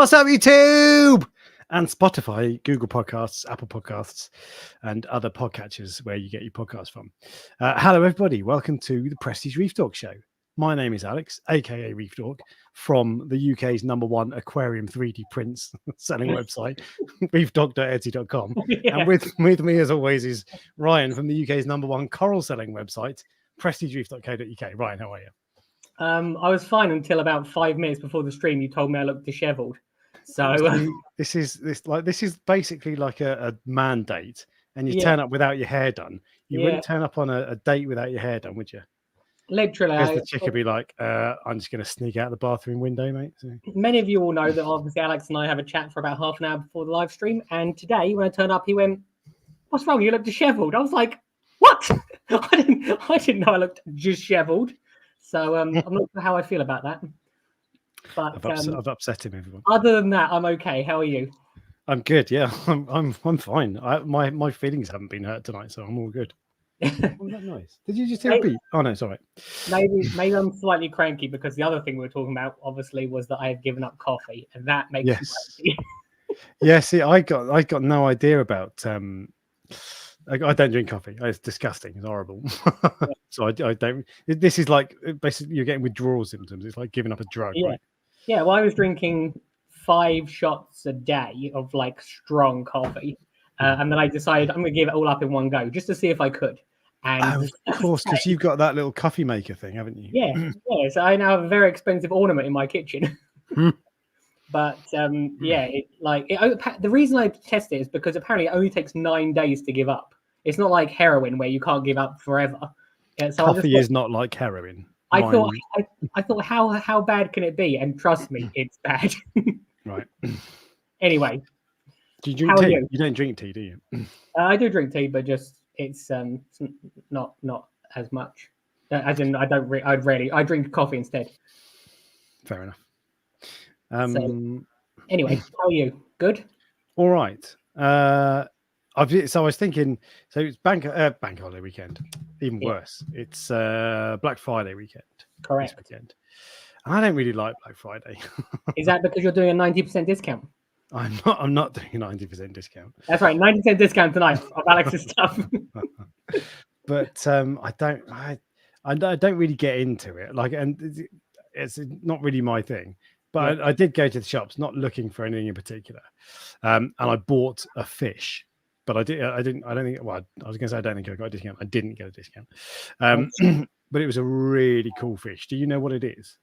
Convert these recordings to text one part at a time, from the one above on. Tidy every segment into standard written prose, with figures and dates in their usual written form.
What's up, YouTube? And Spotify, Google Podcasts, Apple Podcasts, and other podcatchers where you get your podcasts from. Hello, everybody. Welcome to the Prestige Reef Dork Show. My name is Alex, aka Reef Dork, from the UK's #1 Aquarium 3D prints selling website, reefdork.at.com. Yeah. And with me, as always, is Ryan from the UK's #1 coral selling website, prestigereef.co.uk. Ryan, how are you? I was fine until about 5 minutes before the stream. You told me I looked dishevelled. So this is basically like a mandate, and you Yeah. turn up without your hair done. You Yeah. wouldn't turn up on a date without your hair done, would you? literally, Because the chick would be like, I'm just going to sneak out the bathroom window, mate. So. many of you all know that obviously Alex and I have a chat for about half an hour before the live stream. And today, when I turned up, he went, "What's wrong? You look dishevelled." I was like, "What?" I didn't know I looked dishevelled. So I'm not sure how I feel about that. But I've upset him, everyone. Other than that, I'm okay. How are you? I'm good. Yeah, I'm fine. My feelings haven't been hurt tonight, so I'm all good. Oh, that nice. Did you just hear a beat? Oh no, it's all right. Maybe I'm slightly cranky because the other thing we were talking about, obviously, was that I have given up coffee, and that makes me cranky. Yeah. See, I got no idea about. I don't drink coffee. It's disgusting. It's horrible. So I don't. This is like basically you're getting withdrawal symptoms. It's like giving up a drug, right? Yeah. Well, I was drinking 5 shots a day of like strong coffee, and then I decided I'm going to give it all up in one go just to see if I could. And of course, because you've got that little coffee maker thing, haven't you? Yeah. So I now have a very expensive ornament in my kitchen. But the reason I test it is because apparently it only takes 9 days to give up. It's not like heroin where you can't give up forever. So coffee is not like heroin. I thought how bad can it be? And trust me, it's bad. Right. Anyway, do you drink tea? You don't drink tea, do you? I do drink tea, but just it's not as much. As in, I drink coffee instead. Fair enough. Anyway, how are you? Good. All right. So I was thinking. So it's bank holiday weekend. Even worse, it's Black Friday weekend. Correct. This weekend. And I don't really like Black Friday. Is that because you're doing a 90% discount? I'm not doing a 90% discount. That's right, 90% discount tonight of Alex's stuff. But I don't really get into it. Like, and it's not really my thing. But I did go to the shops, not looking for anything in particular, and I bought a fish. But I don't think. Well, I was going to say I don't think I got a discount. I didn't get a discount. But it was a really cool fish. Do you know what it is?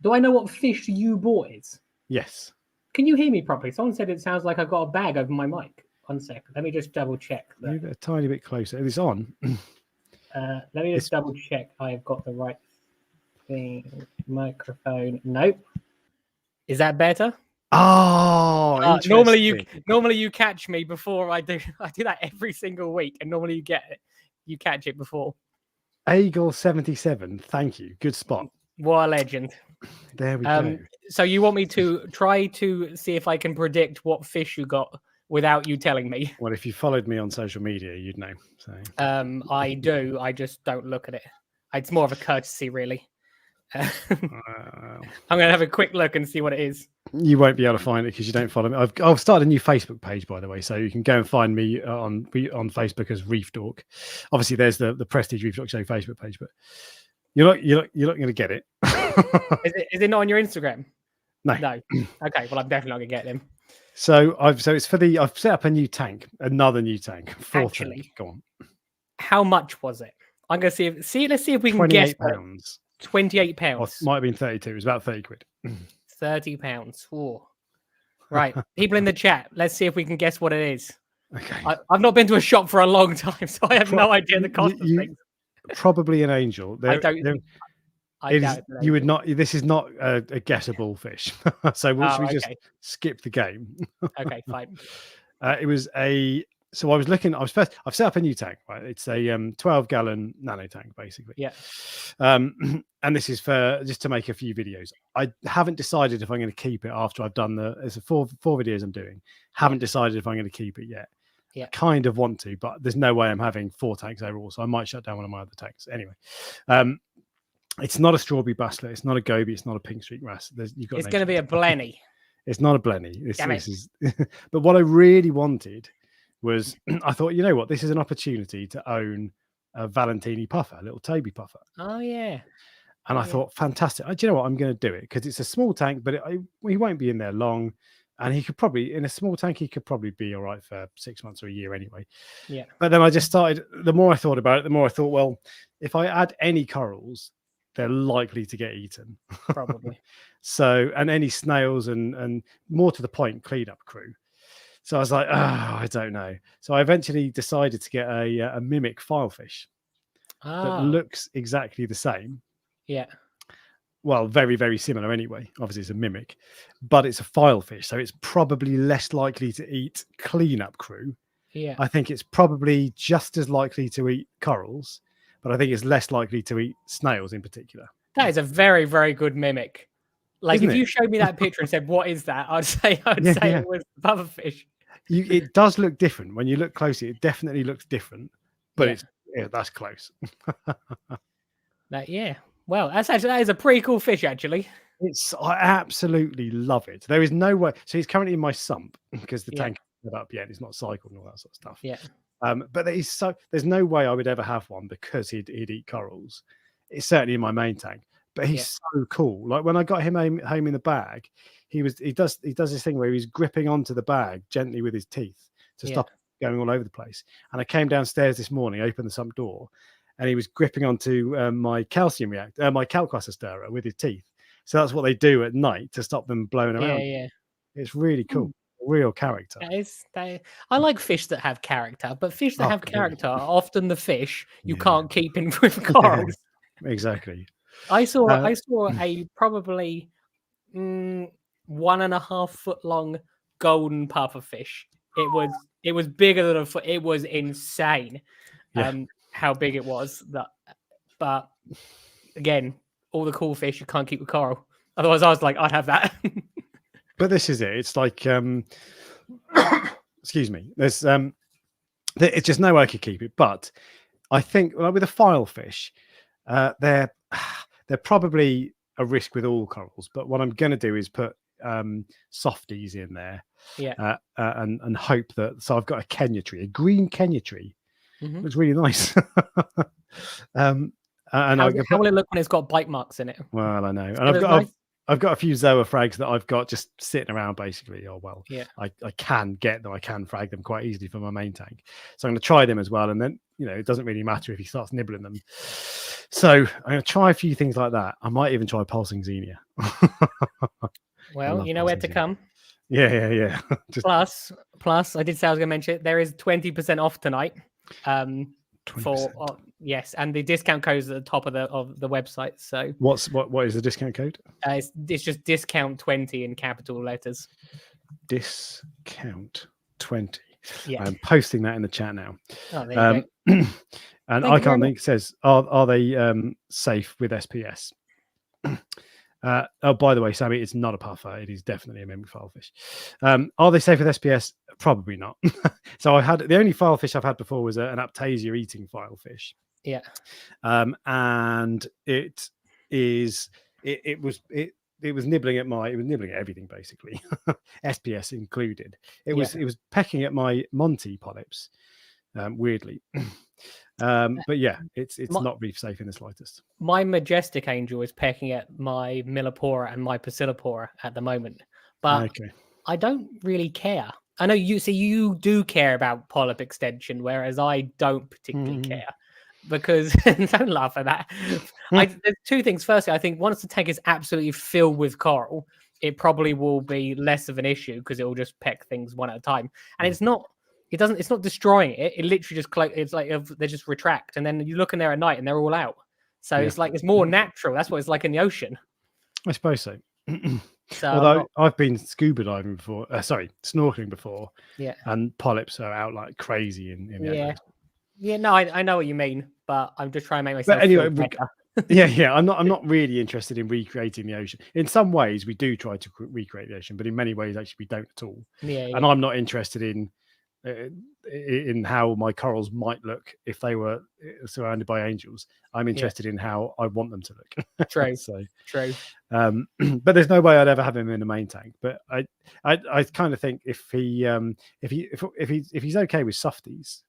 Do I know what fish you bought is? Yes. Can you hear me properly? Someone said it sounds like I've got a bag over my mic. 1 second. Let me just double check. Move it a tiny bit closer. It's on. Let me just double check I've got the right thing. Microphone. Nope. Is that better? Oh, normally you catch me before I do. I do that every single week, and normally you catch it before. Eagle 77. Thank you. Good spot. What a legend. There we go. So you want me to try to see if I can predict what fish you got without you telling me? Well, if you followed me on social media, you'd know. So I do. I just don't look at it. It's more of a courtesy, really. I'm going to have a quick look and see what it is. You won't be able to find it because you don't follow me. I've started a new Facebook page, by the way, so you can go and find me on Facebook as Reef Dork. Obviously, there's the Prestige Reef Dork Show Facebook page, but you're not going to get it. Is it not on your Instagram? No. Okay, well, I'm definitely not going to get them. So I've set up a new tank, another new tank. Tank. Go on. How much was it? I'm going to see. Let's see if we can guess. £28. £28. Or it might have been 32. It was about 30 quid. £30. Ooh. Right. People in the chat, let's see if we can guess what it is. Okay. I've not been to a shop for a long time, so I have no idea the cost of things. Probably an angel. You would not. This is not a guessable fish. So should we just skip the game? Okay, fine. It was a. So I was looking. I've set up a new tank. Right, it's a 12-gallon nano tank, basically. Yeah. And this is for just to make a few videos. I haven't decided if I'm going to keep it after I've done there's four videos I'm doing. Haven't decided if I'm going to keep it yet. Yeah. I kind of want to, but there's no way I'm having 4 tanks overall, so I might shut down one of my other tanks anyway. It's not a strawberry basslet. It's not a goby. It's not a pink streak wrasse. It's going to be a blenny. It's not a blenny. Damn This is. But what I really wanted was, I thought, you know what, this is an opportunity to own a Valentini puffer, a little Toby puffer. Oh yeah. And I Yeah. thought, fantastic. Do you know what? I'm going to do it because it's a small tank, but he won't be in there long. And he could probably, in a small tank, he could probably be all right for 6 months or a year anyway. Yeah. But then I just started, the more I thought about it, the more I thought, well, if I add any corals, they're likely to get eaten. Probably. So, and any snails and more to the point, cleanup crew. So I was like, oh, I don't know. So I eventually decided to get a mimic filefish that looks exactly the same. Yeah. Well, very, very similar anyway. Obviously, it's a mimic, but it's a filefish. So it's probably less likely to eat cleanup crew. Yeah. I think it's probably just as likely to eat corals, but I think it's less likely to eat snails in particular. That is a very, very good mimic. Like, Isn't if it? you showed me that picture and said, "What is that?" I'd say it was pufferfish. It does look different when you look closely. It definitely looks different, but that's close. Well, that is a pretty cool fish, actually. I absolutely love it. There is no way. So he's currently in my sump because the tank isn't up yet. It's not cycled and all that sort of stuff. Yeah. But there's no way I would ever have one because he'd eat corals. It's certainly in my main tank. But he's so cool. Like when I got him home in the bag, he does this thing where he's gripping onto the bag gently with his teeth to stop going all over the place. And I came downstairs this morning, opened the sump door, and he was gripping onto my calcium reactor, my Kalkwasser stirrer with his teeth. So that's what they do at night to stop them blowing around. Yeah. It's really cool. Real character. I like fish that have character, but fish that have character are often the fish you can't keep in with corals. Exactly. I saw a probably 1.5 foot long golden pufferfish. It was bigger than a foot. It was insane. How big it was. But again, all the cool fish you can't keep with coral. Otherwise, I was like, I'd have that. But this is it. It's like, excuse me. There's it's just no way I could keep it. But I think with a filefish, they're probably a risk with all corals. But what I'm going to do is put softies in there, and hope that. So I've got a Kenya tree, a green Kenya tree. Mm-hmm. Looks really nice. And how will it look when it's got bite marks in it? Well, I know, and I've got a few Zoa frags that I've got just sitting around basically. I can get them. I can frag them quite easily for my main tank. So I'm going to try them as well. And then, it doesn't really matter if he starts nibbling them. So I'm going to try a few things like that. I might even try pulsing xenia. Well, you know where to come. Yeah. Plus, I did say I was going to mention it. There is 20% off tonight. 20%. Yes, and the discount code is at the top of the website. So what is the discount code? It's just discount 20 in capital letters. Discount 20. Yeah, I'm posting that in the chat now. Oh, there you go. And I can't think. It says, are they safe with SPS? Oh, by the way, Sammy, it's not a puffer. It is definitely a mimic filefish. Are they safe with SPS? Probably not. So the only filefish I've had before was an Aptasia eating filefish. Yeah. And it was nibbling at everything basically, SPS included. It was pecking at my Monty polyps, weirdly. But yeah, it's not reef safe in the slightest. My majestic angel is pecking at my Millipora and my Pasillipora at the moment, but I don't really care. I know you do care about polyp extension, whereas I don't particularly care. Because don't laugh at that. There's two things. Firstly, I think once the tank is absolutely filled with coral, it probably will be less of an issue because it will just peck things one at a time. And it's not destroying it. It literally just it's like they just retract, and then you look in there at night and they're all out. So it's like it's more natural. That's what it's like in the ocean. I suppose so. So although I've been scuba diving before, snorkeling before, and polyps are out like crazy in the Yeah, no, I know what you mean, but I'm just trying to make myself. But anyway, I'm not really interested in recreating the ocean. In some ways, we do try to recreate the ocean, but in many ways, actually, we don't at all. Yeah. And I'm not interested in in how my corals might look if they were surrounded by angels. I'm interested in how I want them to look. True. So True. but there's no way I'd ever have him in the main tank. But I kind of think if he's okay with softies,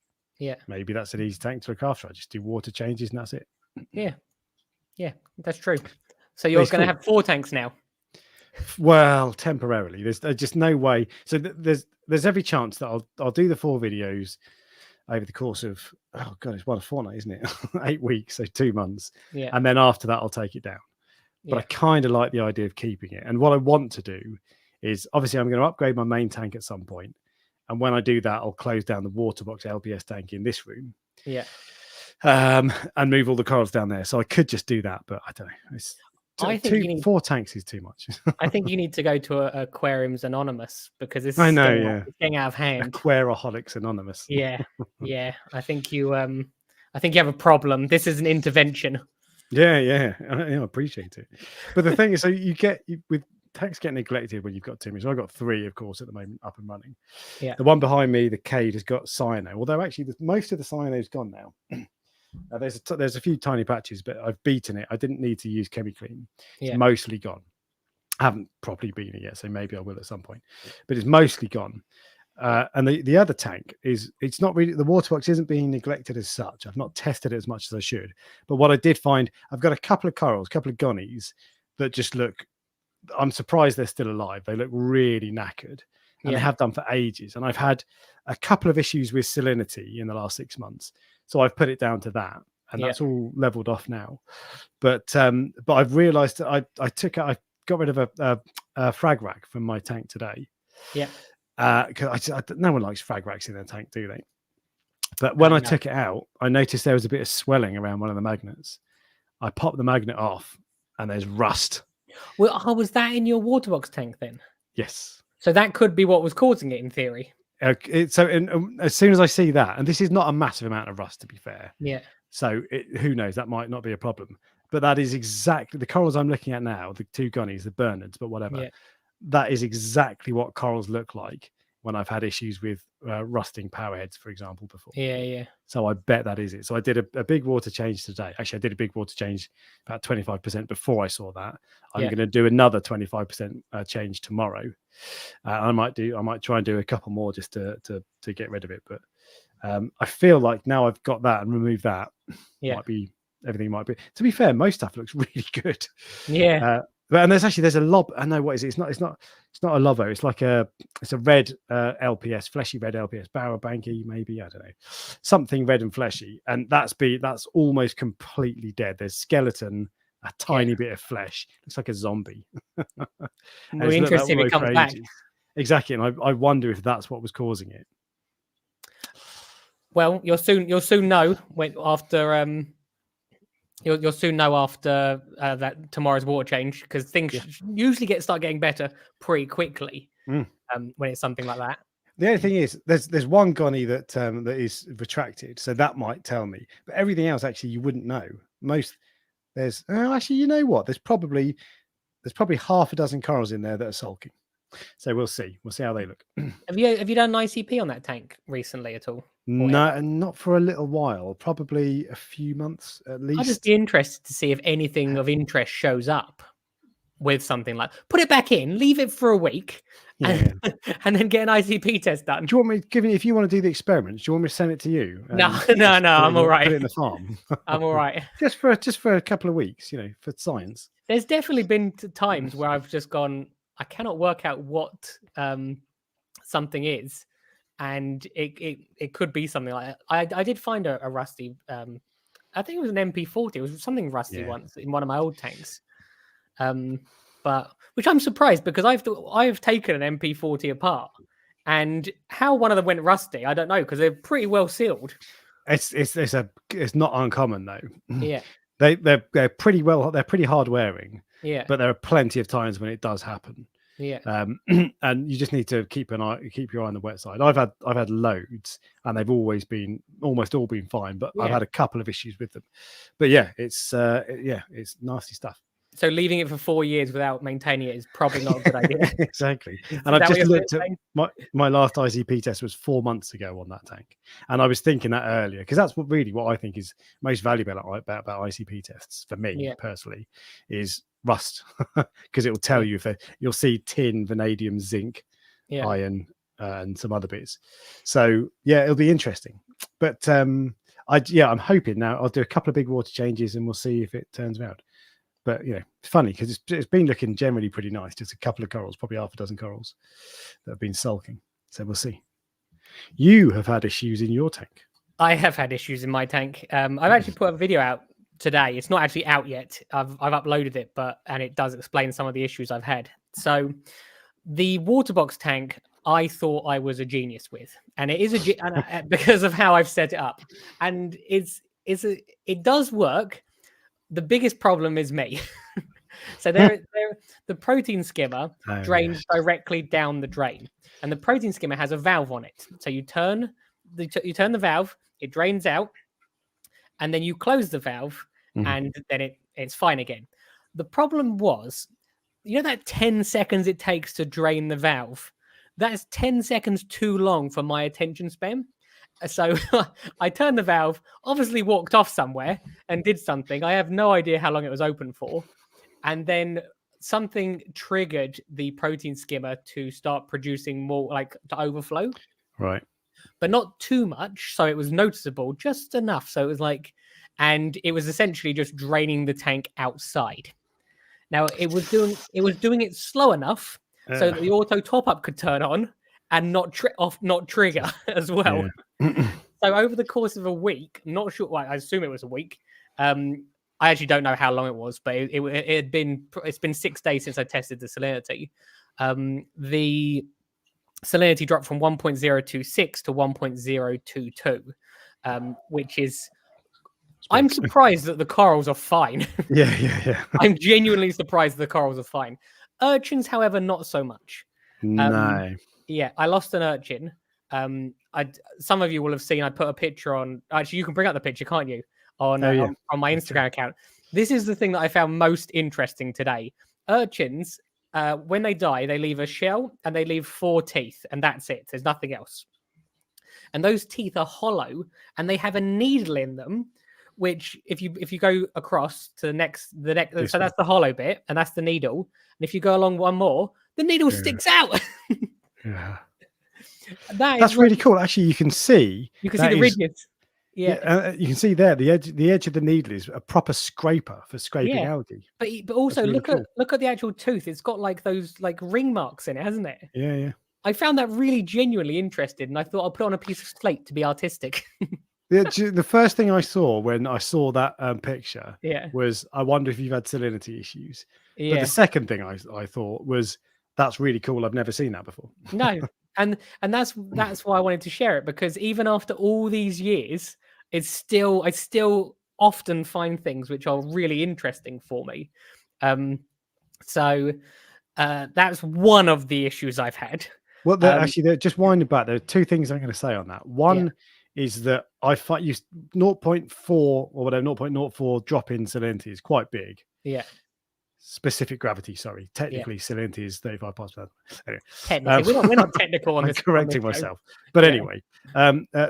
maybe that's an easy tank to look after. I just do water changes and that's it. Yeah, that's true. So you're going to have 4 tanks now. Well, temporarily, there's just no way. So there's every chance that I'll do the 4 videos over the course of, oh god, it's 1 fortnight, isn't it? 8 weeks, so 2 months. Yeah. And then after that, I'll take it down. But I kind of like the idea of keeping it. And what I want to do is, obviously, I'm going to upgrade my main tank at some point. And when I do that, I'll close down the water box LPS tank in this room. Yeah. And move all the corals down there. So I could just do that, but I don't know. I think 4 tanks is too much. I think you need to go to Aquariums Anonymous because it's getting out of hand. Aquaraholics Anonymous. Yeah. I think you have a problem. This is an intervention. Yeah. I appreciate it. But the thing is, so you get with tanks get neglected when you've got too many. So I've got 3, of course, at the moment up and running. Yeah. The one behind me, the Cade, has got cyano. Although actually, most of the cyano's gone now. There's a few tiny patches, but I've beaten it. I didn't need to use ChemiClean. It's mostly gone. I haven't properly beaten it yet, so maybe I will at some point. But it's mostly gone. And the other tank it's not really, the water box isn't being neglected as such. I've not tested it as much as I should. But what I did find, I've got a couple of corals, a couple of gonnies that just look, I'm surprised they're still alive. They look really knackered. And they have done for ages. And I've had a couple of issues with salinity in the last 6 months. So I've put it down to that. And that's all leveled off now. But I've realized that I got rid of a frag rack from my tank today. Yeah. Because no one likes frag racks in their tank, do they? But when I took it out, I noticed there was a bit of swelling around one of the magnets. I popped the magnet off and there's rust. Well, was that in your water box tank then? Yes. So that could be what was causing it in theory. As soon as I see that, and this is not a massive amount of rust, to be fair. Yeah. So who knows? That might not be a problem. But that is exactly the corals I'm looking at now, the 2 gonnies, the Bernards, but whatever. Yeah. That is exactly what corals look like when I've had issues with rusting powerheads, for example, before. Yeah. So I bet that is it. So I did a big water change today. Actually, I did a big water change about 25% before I saw that. I'm going to do another 25% change tomorrow. I might try and do a couple more just to get rid of it. But I feel like now I've got that and removed that, everything might be. To be fair, most stuff looks really good. Yeah. But there's a lob. I know what is it? It's not a lobo. It's like it's a red LPS, fleshy red LPS, Barrow-Banky, maybe, I don't know, something red and fleshy, and that's almost completely dead. There's skeleton, a tiny bit of flesh. Looks like a zombie. We're interested if it comes back. Exactly, and I wonder if that's what was causing it. Well, you'll soon know after. You'll soon know after that tomorrow's water change, because things usually start getting better pretty quickly when it's something like that. The only thing is, there's one gonny that is retracted, so that might tell me. But everything else, actually, you wouldn't know. Actually, you know what? There's probably half a dozen corals in there that are sulking. So we'll see. We'll see how they look. Have you done an ICP on that tank recently at all? No, not for a little while. Probably a few months at least. I'd just be interested to see if anything of interest shows up with something like, put it back in, leave it for a week, and then get an ICP test done. Do you want me, if you want to do the experiment, do you want me to send it to you? No, I'm all right. Put it in the farm. I'm all right. just for a couple of weeks, for science. There's definitely been times where I've just gone, I cannot work out what something is, and it could be something like that. I did find a rusty, I think it was an MP40. It was something rusty once in one of my old tanks, but which I'm surprised, because I've taken an MP40 apart, and how one of them went rusty, I don't know, because they're pretty well sealed. It's not uncommon though. Yeah, they're pretty well. They're pretty hard wearing. Yeah, but there are plenty of times when it does happen. Yeah. And you just need to keep your eye on the wet side. I've had loads, and they've almost all been fine, but I've had a couple of issues with them. But it's nasty stuff. So leaving it for 4 years without maintaining it is probably not a good idea. Exactly. Is And I've that what just you're looked at saying? my last ICP test was 4 months ago on that tank, and I was thinking that earlier because that's what I think is most valuable about ICP tests for me Yeah. personally is rust, because it will tell you if you'll see tin, vanadium, zinc, iron, and some other bits. So yeah, it'll be interesting. But I'm hoping now I'll do a couple of big water changes and we'll see if it turns out. But you know, it's funny because it's been looking generally pretty nice. Just a couple of corals, probably half a dozen corals that have been sulking. So we'll see. You have had issues in your tank. I have had issues in my tank. I've actually put a video out today. It's not actually out yet. I've uploaded it, and it does explain some of the issues I've had. So the water box tank, I thought I was a genius with, and it is because of how I've set it up, and it does work. The biggest problem is me. So the protein skimmer drains directly down the drain, and the protein skimmer has a valve on it. So you turn the valve, it drains out, and then you close the valve, and then it's fine again. The problem was, that 10 seconds it takes to drain the valve. That's 10 seconds too long for my attention span. So I turned the valve, obviously walked off somewhere and did something. I have no idea how long it was open for. And then something triggered the protein skimmer to start producing more, like to overflow. Right. But not too much. So it was noticeable, just enough. So it was and it was essentially just draining the tank outside. Now it was doing it slow enough so that the auto top up could turn on and not trigger as well. Yeah. So over the course of a week, not sure. Well, I assume it was a week. I actually don't know how long it was, but it's been 6 days since I tested the salinity. The salinity dropped from 1.026 to 1.022, which is. I'm surprised that the corals are fine. Yeah. I'm genuinely surprised the corals are fine. Urchins, however, not so much. No. Yeah, I lost an urchin. Some of you will have seen. I put a picture on. Actually, you can bring up the picture, can't you? On my Instagram account. This is the thing that I found most interesting today. Urchins, when they die, they leave a shell and they leave 4 teeth, and that's it. There's nothing else. And those teeth are hollow, and they have a needle in them. Which, if you go across to the next, so that's the hollow bit, and that's the needle. And if you go along one more, the needle sticks out. Yeah, that's really cool. Actually, you can see the ridges. Yeah, you can see there the edge of the needle is a proper scraper for scraping algae. But also really look at the actual tooth. It's got those ring marks in it, hasn't it? Yeah. I found that really genuinely interesting, and I thought I'll put on a piece of slate to be artistic. The first thing I saw when I saw that picture was, I wonder if you've had salinity issues. Yeah. But the second thing I thought was, that's really cool. I've never seen that before. No, and that's why I wanted to share it, because even after all these years, I still often find things which are really interesting for me. So that's one of the issues I've had. Well, actually, just winding back, there are 2 things I'm going to say on that. One is that I find 0.4 or whatever, 0.04 drop in salinity is quite big. Yeah. Specific gravity, sorry. Technically, salinity is 35 parts per thousand. Anyway, technically, we're not technical on this. I'm correcting myself. But anyway,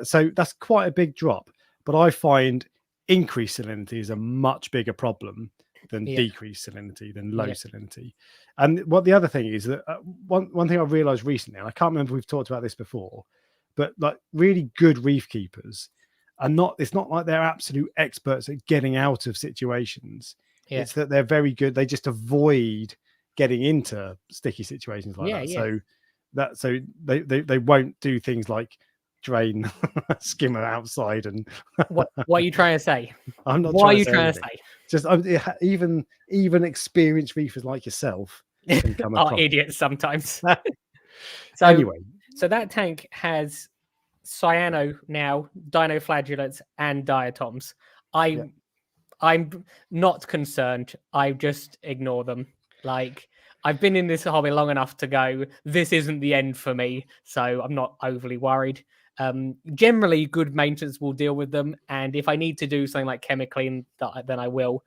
so that's quite a big drop. But I find increased salinity is a much bigger problem than decreased salinity, than low salinity. And what the other thing is that one thing I've realized recently, and I can't remember if we've talked about this before, but really good reef keepers are not, it's not like they're absolute experts at getting out of situations. Yeah. It's that they're very good. They just avoid getting into sticky situations like that. Yeah. So they won't do things like drain skimmer outside. And what are you trying to say? I'm not. What are you trying to say? Just even experienced reefers like yourself can come are idiots sometimes. So anyway, so that tank has cyano now, dinoflagellates, and diatoms. I'm not concerned. I just ignore them. I've been in this hobby long enough to go, this isn't the end for me, so I'm not overly worried. Generally, good maintenance will deal with them, and if I need to do something like chemically, then I will.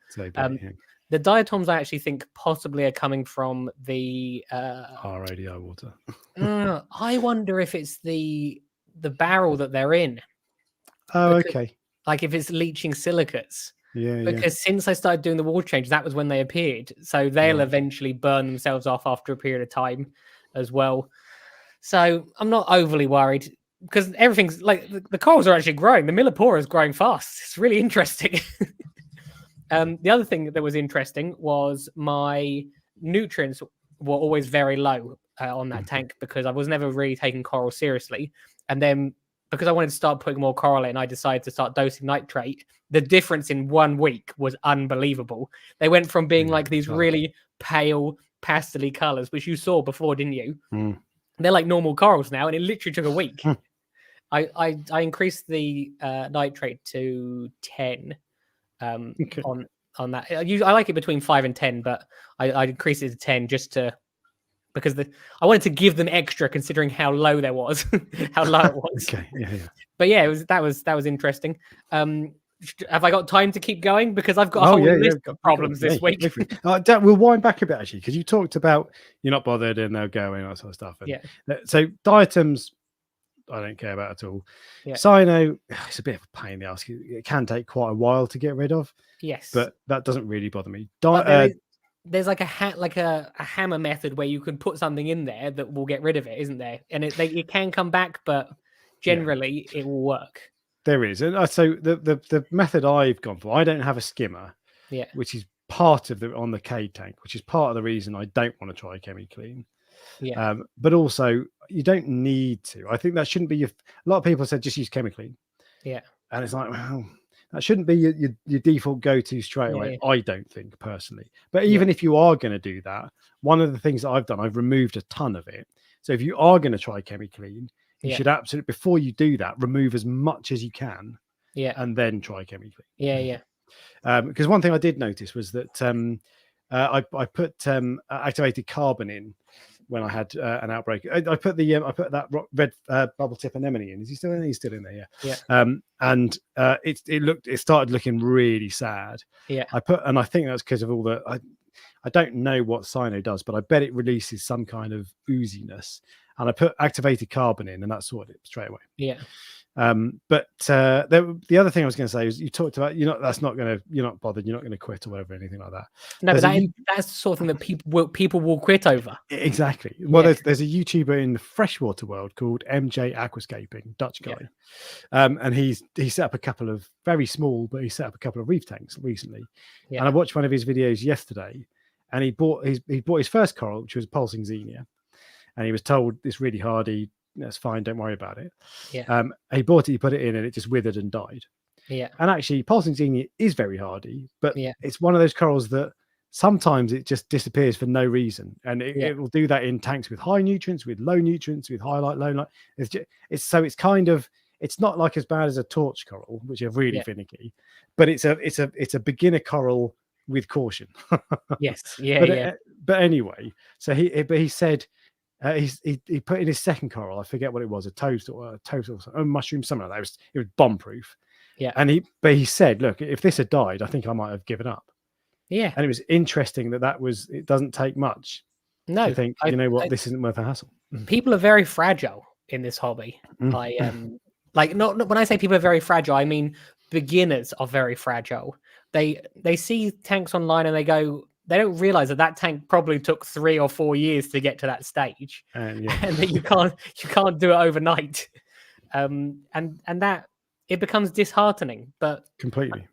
The diatoms I actually think possibly are coming from the RADI water. I wonder if it's the barrel that they're in. Oh, Because, okay. like if it's leaching silicates. Yeah, Because since I started doing the water change, that was when they appeared. So they'll Right. eventually burn themselves off after a period of time as well. So I'm not overly worried because everything's like the corals are actually growing. The Millipora is growing fast. It's really interesting. The other thing that was interesting was my nutrients were always very low on that tank because I was never really taking coral seriously. And then because I wanted to start putting more coral in, I decided to start dosing nitrate. The difference in 1 week was unbelievable. They went from being like these really pale, pastel-y colors, which you saw before, didn't you? Mm. They're like normal corals now, and it literally took a week. I increased the nitrate to 10 on that. I like it between 5 and 10, but I increased it to 10 just to because I wanted to give them extra considering how low there was, how low it was. Okay, yeah. But yeah, that was interesting. Have I got time to keep going? Because I've got a whole list of problems this week. We'll wind back a bit actually, because you talked about you're not bothered and they'll go and that sort of stuff. And so diatoms, I don't care about at all. Yeah. Cyano, it's a bit of a pain in the ass. It can take quite a while to get rid of. Yes, but that doesn't really bother me. There's like a hammer method where you can put something in there that will get rid of it, isn't there? And it can come back, but generally it will work. There is, and so the method I've gone for, I don't have a skimmer, which is part of on the K tank, which is part of the reason I don't want to try ChemiClean. Yeah. But also you don't need to. I think that shouldn't be a lot of people said just use ChemiClean. Yeah. And it's like, well, that shouldn't be your default go-to straight away. I don't think personally. But even if you are going to do that, one of the things that I've done, I've removed a ton of it. So if you are going to try ChemiClean, you should absolutely, before you do that, remove as much as you can. And then try ChemiClean. Because one thing I did notice was that I put activated carbon in when I had an outbreak. I put that red bubble tip anemone in. Is he still in there? He's still in there, and it started looking really sad. And I think that's because of all the I don't know what cyano does, but I bet it releases some kind of ooziness. And I put activated carbon in, and that sorted it straight away. But the other thing I was going to say is you talked about you're not bothered, you're not going to quit or whatever, anything like that. No, but that's the sort of thing that people will quit over. Exactly. Well, there's a YouTuber in the freshwater world called MJ Aquascaping, Dutch guy, and he set up a couple of very small, but he set up a couple of reef tanks recently. And I watched one of his videos yesterday, and he bought his first coral, which was pulsing xenia, and he was told it's really hardy. That's fine, don't worry about it. He bought it, he put it in, and it just withered and died. And actually pulsing xenia is very hardy, but it's one of those corals that sometimes it just disappears for no reason, and it will do that in tanks with high nutrients, with low nutrients, with high light, low light. It's not like as bad as a torch coral, which are really finicky, but it's a beginner coral with caution. But anyway, so he said he put in his second coral, I forget what it was, a toadstool, a mushroom, something like that. It was bomb proof. And he said, look, if this had died, I think I might have given up. And it was interesting it doesn't take much to think, this isn't worth a hassle. People are very fragile in this hobby. Not when I say people are very fragile, I mean beginners are very fragile. They see tanks online and they don't realize that tank probably took 3 or 4 years to get to that stage, and that you can't do it overnight. And that it becomes disheartening. But completely,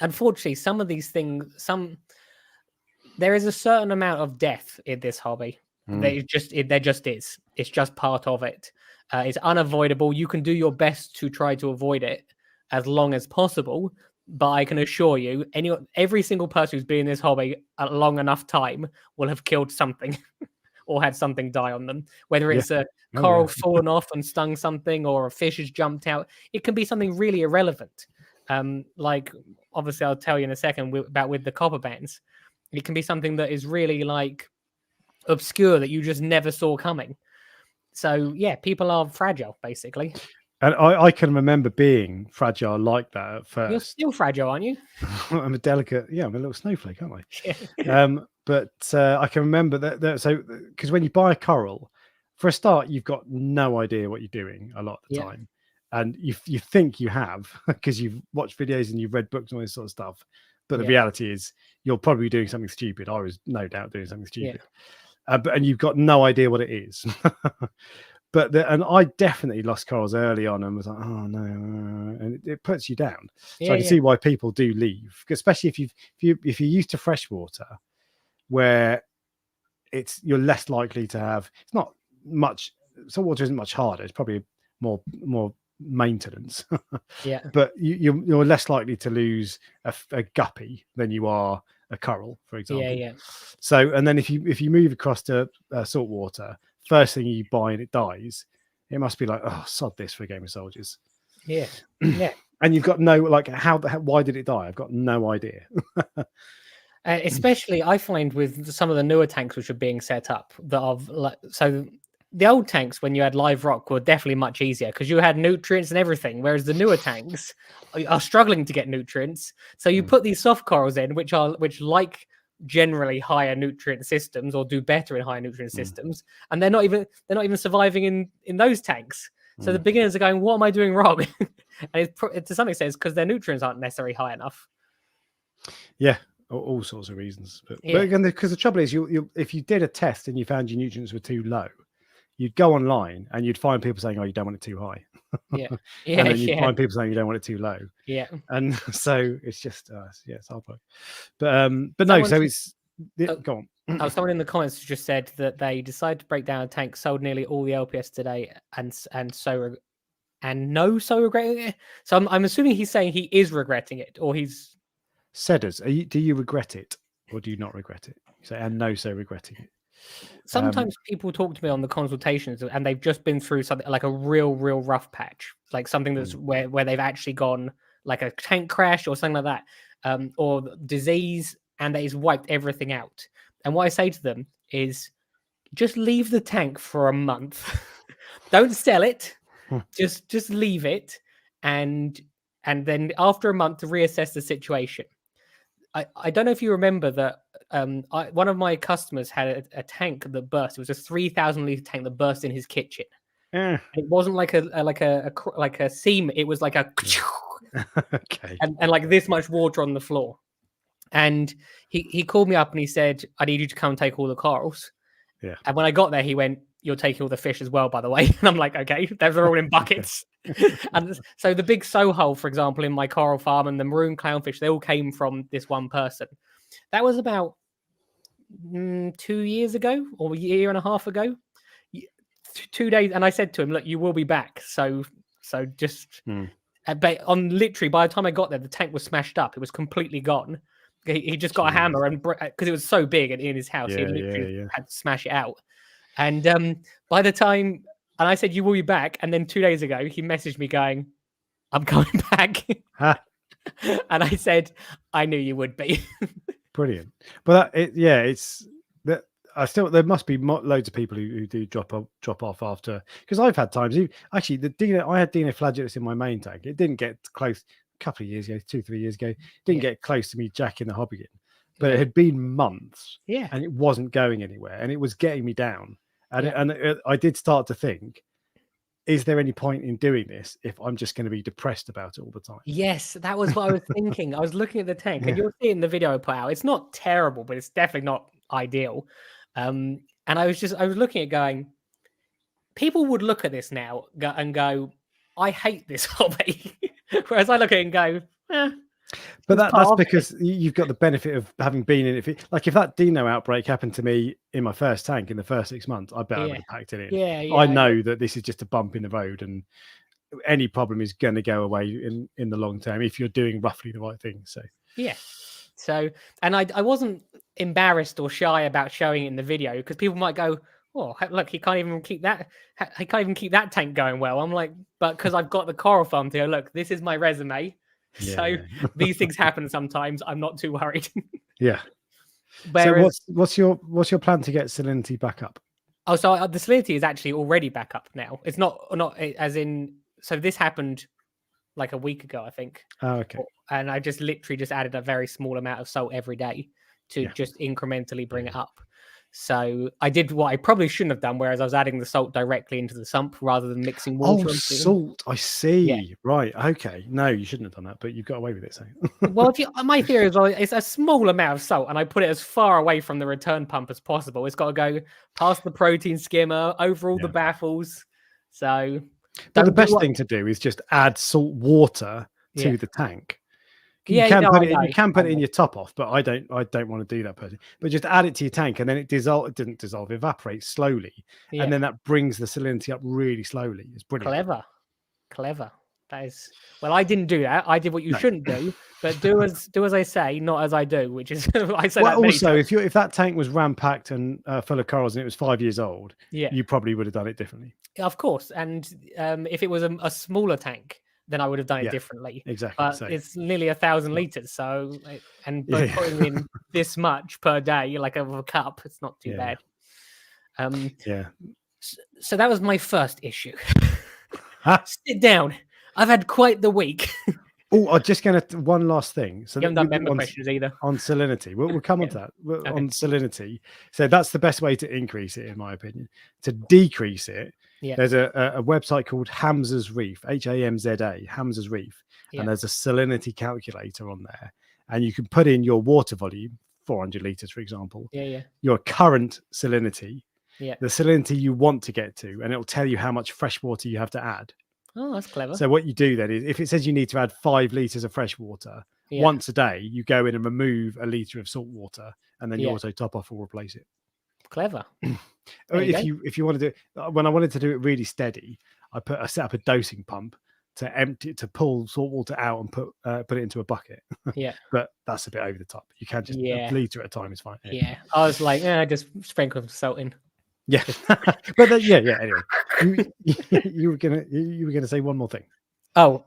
unfortunately, some of these things, there is a certain amount of death in this hobby. There just is. It's just part of it. It's unavoidable. You can do your best to try to avoid it as long as possible. But I can assure you, every single person who's been in this hobby a long enough time will have killed something or had something die on them. Whether it's a coral fallen off and stung something, or a fish has jumped out, it can be something really irrelevant. Like obviously, I'll tell you in a second with the copper bands. It can be something that is really like obscure that you just never saw coming. So yeah, people are fragile, basically. And I can remember being fragile like that at You're first. still fragile, aren't you? I'm a delicate, I'm a little snowflake, aren't I? Yeah. But I can remember that. So, because when you buy a coral, for a start, you've got no idea what you're doing a lot of the time, and you think you have because you've watched videos and you've read books and all this sort of stuff. But the reality is, you're probably doing something stupid. I was no doubt doing something stupid, and you've got no idea what it is. And I definitely lost corals early on and was like, oh no, and it puts you down. So I can see why people do leave, especially if you're used to fresh water, where you're less likely to have. It's not much. Saltwater isn't much harder. It's probably more maintenance. But you're less likely to lose a guppy than you are a coral, for example. So, and then if you move across to saltwater, first thing you buy and it dies, it must be like, oh, sod this for a game of soldiers. And you've got no, like, why did it die? I've got no idea. Especially I find with some of the newer tanks which are being set up that so the old tanks, when you had live rock, were definitely much easier because you had nutrients and everything, whereas the newer tanks are struggling to get nutrients. So you put these soft corals in, which like generally higher nutrient systems or do better in higher nutrient systems, and they're not even surviving in those tanks. So the beginners are going, what am I doing wrong? And to some extent, it's because their nutrients aren't necessarily high enough. All sorts of reasons, but again, because the trouble is, you if you did a test and you found your nutrients were too low, you'd go online and you'd find people saying, oh, you don't want it too high. And then you'd find people saying you don't want it too low. And so it's just it's hard work. But no, so it's go on. Someone in the comments just said that they decided to break down a tank, sold nearly all the LPS today, and regretting it. So I'm assuming he's saying he is regretting it, or he's Sedders, do you regret it or do you not regret it? So regretting it. Sometimes people talk to me on the consultations and they've just been through something like a real rough patch, like something that's where they've actually gone like a tank crash or something like that, or disease, and that has wiped everything out. And what I say to them is, just leave the tank for a month. Don't sell it. Just leave it, and then after a month to reassess the situation. I don't know if you remember that one of my customers had a tank that burst. It was a 3,000 litre tank that burst in his kitchen. It wasn't like a seam. It was like a okay, and like this much water on the floor. And he called me up and he said, I need you to come and take all the corals. And when I got there, he went, you're taking all the fish as well, by the way. And I'm like, okay, those are all in buckets. And so the big sow hole, for example, in my coral farm, and the maroon clownfish, they all came from this one person. That was about 2 years ago or a year and a half ago. 2 days. And I said to him, look, you will be back. So just, but literally by the time I got there, the tank was smashed up. It was completely gone. He just got a hammer, and because it was so big in his house, he literally had to smash it out. And by the time, and I said, you will be back. And then 2 days ago, he messaged me going, I'm coming back. And I said, I knew you would be. Brilliant. But it's that there must be loads of people who do drop off after, because I've had times, actually, I had dinoflagellates in my main tank. It didn't get close a couple of years ago, 2-3 years ago, didn't get close to me jacking the hob again. But it had been months, and it wasn't going anywhere, and it was getting me down. And I did start to think, is there any point in doing this if I'm just going to be depressed about it all the time? Yes, that was what I was thinking. I was looking at the tank, and you'll see in the video I put out, it's not terrible, but it's definitely not ideal. And I was looking at going, people would look at this now and go, I hate this hobby. Whereas I look at it and go, But that's because you've got the benefit of having been in it. Like if that Dino outbreak happened to me in my first tank in the first 6 months, I bet I would have packed it in. I know that this is just a bump in the road, and any problem is going to go away in the long term if you're doing roughly the right thing. So and I wasn't embarrassed or shy about showing it in the video, because people might go, oh, look, he can't even keep that. He can't even keep that tank going well. I'm like, but because I've got the coral farm to go, look, this is my resume. So these things happen sometimes. I'm not too worried. Whereas, so what's your plan to get Salinity back up? Oh, so the Salinity is actually already back up now. It's not as in. so this happened like a week ago, I think. Oh, okay. And I just literally just added a very small amount of salt every day to just incrementally bring it up. So I did what I probably shouldn't have done, whereas I was adding the salt directly into the sump rather than mixing water. Oh, salt. I see. Right. Okay. No, you shouldn't have done that, but you've got away with it. So. Well, my theory is, well, it's a small amount of salt, and I put it as far away from the return pump as possible. It's got to go past the protein skimmer, over all the baffles. So, but the best thing to do is just add salt water to the tank. You can put it in your top off, but I don't want to do that personally. But just add it to your tank, and then it didn't dissolve, evaporates slowly, and then that brings the salinity up really slowly. It's brilliant. Clever. That is, well, I didn't do that. I did what you shouldn't do, but do as I say, not as I do, which is I say. Well, also, if that tank was ram-packed and full of corals and it was 5 years old, you probably would have done it differently. Of course, and if it was a smaller tank, then I would have done it differently. Exactly. But it's nearly 1,000 liters. So, putting in this much per day, like a cup, it's not too bad. So that was my first issue. Sit down. I've had quite the week. Oh, I'm just going to one last thing. So you haven't done member questions either. On salinity. We'll come on to that. On salinity. So that's the best way to increase it, in my opinion. To decrease it, there's a website called Hamza's Reef, HAMZA, Hamza's Reef. And there's a salinity calculator on there. And you can put in your water volume, 400 liters, for example. Your current salinity, the salinity you want to get to, and it'll tell you how much fresh water you have to add. Oh, that's clever. So what you do then is, if it says you need to add 5 liters of fresh water once a day, you go in and remove a liter of salt water, and then you auto top off or replace it. Clever. If you want to do it, when I wanted to do it really steady, I set up a dosing pump to pull salt water out and put it into a bucket. But that's a bit over the top. You can just a liter at a time is fine. I was like, just sprinkle some salt in. But anyway, you were gonna say one more thing. Oh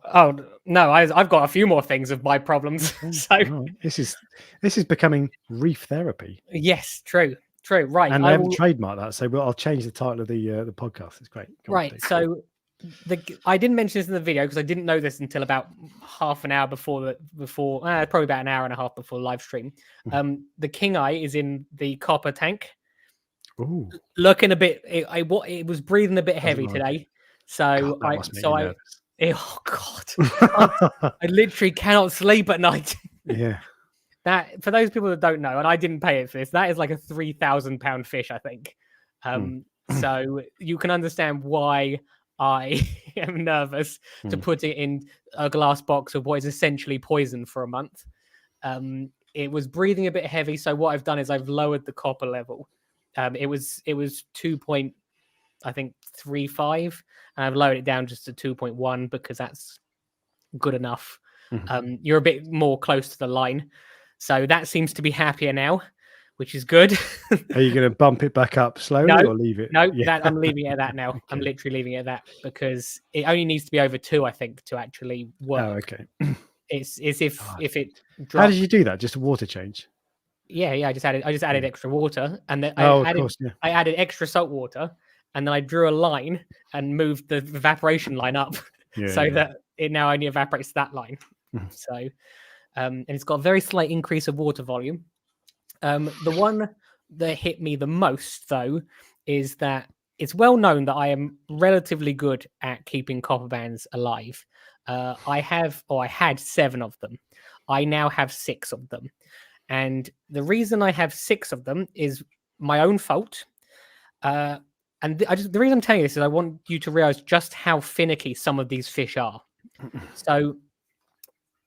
no, I've got a few more things of my problems. So this is becoming reef therapy. Yes, true, right. And I haven't trademarked that, so I'll change the title of the podcast. It's great. Right. So I didn't mention this in the video because I didn't know this until about half an hour before probably about an hour and a half before the live stream. The king eye is in the copper tank. Ooh. Looking a bit, it was breathing a bit heavy today. So oh god, I literally cannot sleep at night. That, for those people that don't know, and I didn't pay it for this, that is like a 3,000 pound fish, I think. So you can understand why I am nervous to put it in a glass box of what is essentially poison for a month. It was breathing a bit heavy, so what I've done is I've lowered the copper level. It was 2.35, and I've lowered it down just to 2.1 because that's good enough. You're a bit more close to the line, so that seems to be happier now, which is good. Are you going to bump it back up slowly or leave it? No, I'm leaving it at that now. Okay. I'm literally leaving it at that because it only needs to be over 2, I think, to actually work. Oh, okay. It's if it drops. How did you do that? Just a water change? Yeah. I just added extra water, and then I added extra salt water, and then I drew a line and moved the evaporation line up that it now only evaporates that line. So, and it's got a very slight increase of water volume. The one that hit me the most, though, is that it's well known that I am relatively good at keeping copper bands alive. I had 7 of them. I now have 6 of them. And the reason I have 6 of them is my own fault. And the reason I'm telling you this is I want you to realize just how finicky some of these fish are. So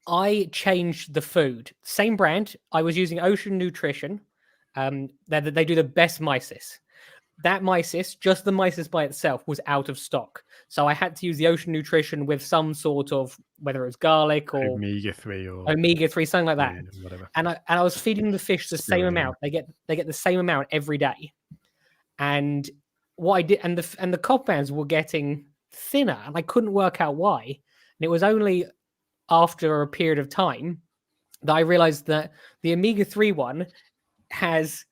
I changed the food. Same brand. I was using Ocean Nutrition. They do the best mysis. That mysis, just the mysis by itself, was out of stock. So I had to use the Ocean Nutrition with some sort of, whether it was garlic or omega-3, something like that. Yeah, whatever. And I was feeding the fish the same amount. They get the same amount every day. And what I did, and the copper bands were getting thinner, and I couldn't work out why. And it was only after a period of time that I realized that the omega-3 one has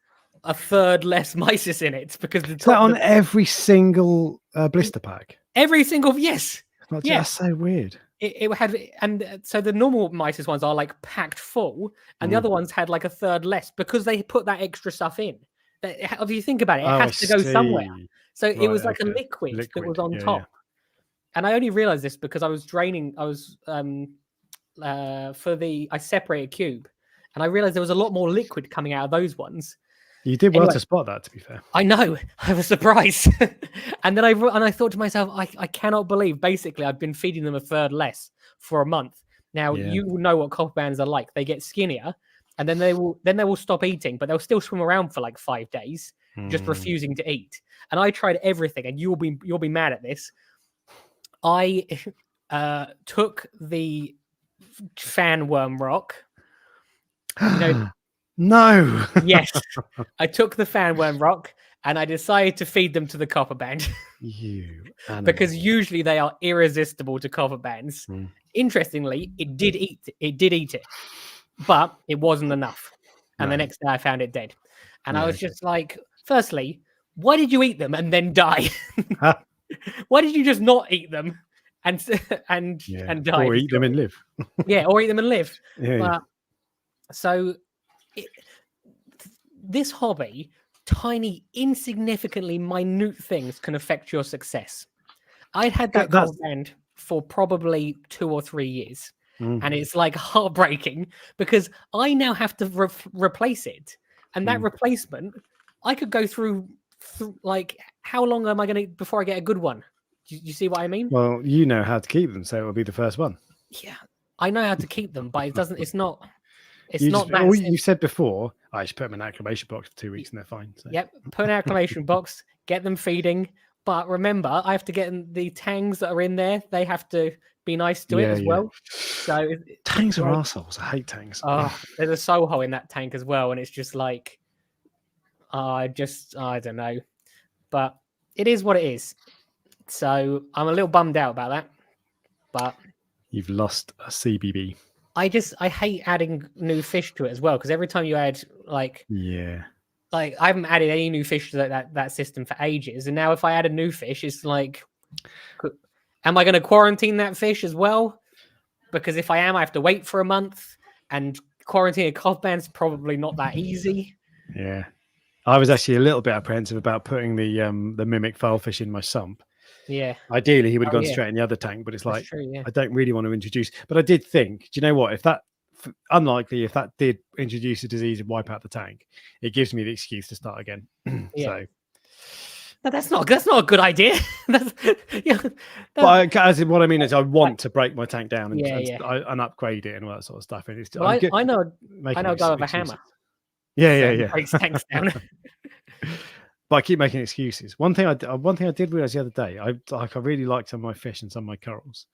a third less mysis in it because on every single blister pack. Every single, yes. Like, Yeah. that's so weird. It had, and so the normal mices ones are like packed full, and the other ones had like a third less because they put that extra stuff in. If you think about it, it Oh, has to go somewhere. So it Right, was like a okay. liquid that was on Yeah, top. And I only realized this because I was I separated a cube, and I realized there was a lot more liquid coming out of those ones. You did well Anyway. to spot that, to be fair. I know. I was surprised. And then I thought to myself, I cannot believe basically I've been feeding them a third less for a month. Now Yeah. you know what copper bands are like. They get skinnier and then they will stop eating, but they'll still swim around for like 5 days, just refusing to eat. And I tried everything, and you'll be mad at this. I took the fan worm rock. You know, no. yes. I took the fan worm rock and I decided to feed them to the copper band. You animal. Because usually they are irresistible to copper bands. Interestingly, it did eat it, but it wasn't enough. And the next day I found it dead. And I was just like, firstly, why did you eat them and then die? Why did you just not eat them and die? Or eat them and live. Yeah, or eat them and live. Yeah. But so this hobby, tiny, insignificantly minute things can affect your success. I'd had that copper band for probably 2 or 3 years. And it's like heartbreaking because I now have to replace it. And that replacement, I could go through like, how long am I going to before I get a good one? Do you see what I mean? Well, you know how to keep them, so it'll be the first one. Yeah, I know how to keep them, but it's not that. You said before, I just put them in an acclimation box for 2 weeks and they're fine. So. Yep, put an acclimation box, get them feeding. But remember, I have to get the tangs that are in there. They have to be nice to it as well. So tangs are arseholes. I hate tangs. Oh, there's a soul hole in that tank as well, and it's just like, I don't know, but it is what it is. So I'm a little bummed out about that. But you've lost a CBB. I hate adding new fish to it as well, because every time you add like I haven't added any new fish to that system for ages, and now if I add a new fish, it's like, am I going to quarantine that fish as well? Because if I am, I have to wait for a month, and quarantining a copper band's probably not that easy. Yeah, I was actually a little bit apprehensive about putting the mimic Filefish in my sump. Yeah. Ideally, he would have gone straight in the other tank, but it's like, true, I don't really want to introduce. But I did think, do you know what? If that, unlikely, if that did introduce a disease and wipe out the tank, it gives me the excuse to start again. So. No, that's not a good idea. But what I mean is, I want to break my tank down and upgrade it and all that sort of stuff. And it's, I know a guy with a hammer. Yeah. Breaks tanks down. But I keep making excuses. One thing I did realize the other day, I really liked some of my fish and some of my corals.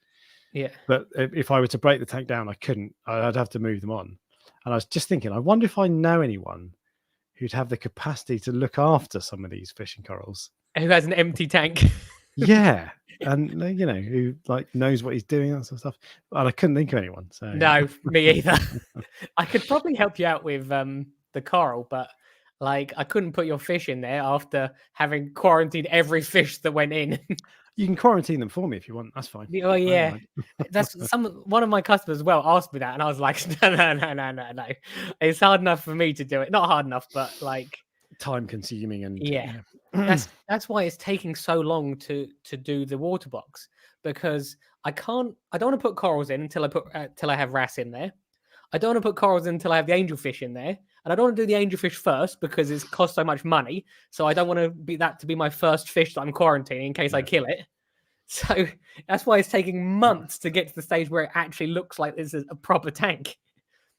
Yeah. But if I were to break the tank down, I couldn't. I'd have to move them on. And I was just thinking, I wonder if I know anyone who'd have the capacity to look after some of these fish and corals. Who has an empty tank? Yeah. And who like knows what he's doing, that sort of stuff. And I couldn't think of anyone. So no, me either. I could probably help you out with the coral, but like I couldn't put your fish in there after having quarantined every fish that went in. You can quarantine them for me if you want. That's fine. Oh yeah, that's one of my customers as well asked me that, and I was like, no. It's hard enough for me to do it. Not hard enough, but like time consuming and that's why it's taking so long to do the water box, because I don't want to put corals in until I have wrasse in there. I don't want to put corals in until I have the angelfish in there. And I don't want to do the angelfish first because it costs so much money. So I don't want to be my first fish that I'm quarantining in case I kill it. So that's why it's taking months to get to the stage where it actually looks like this is a proper tank.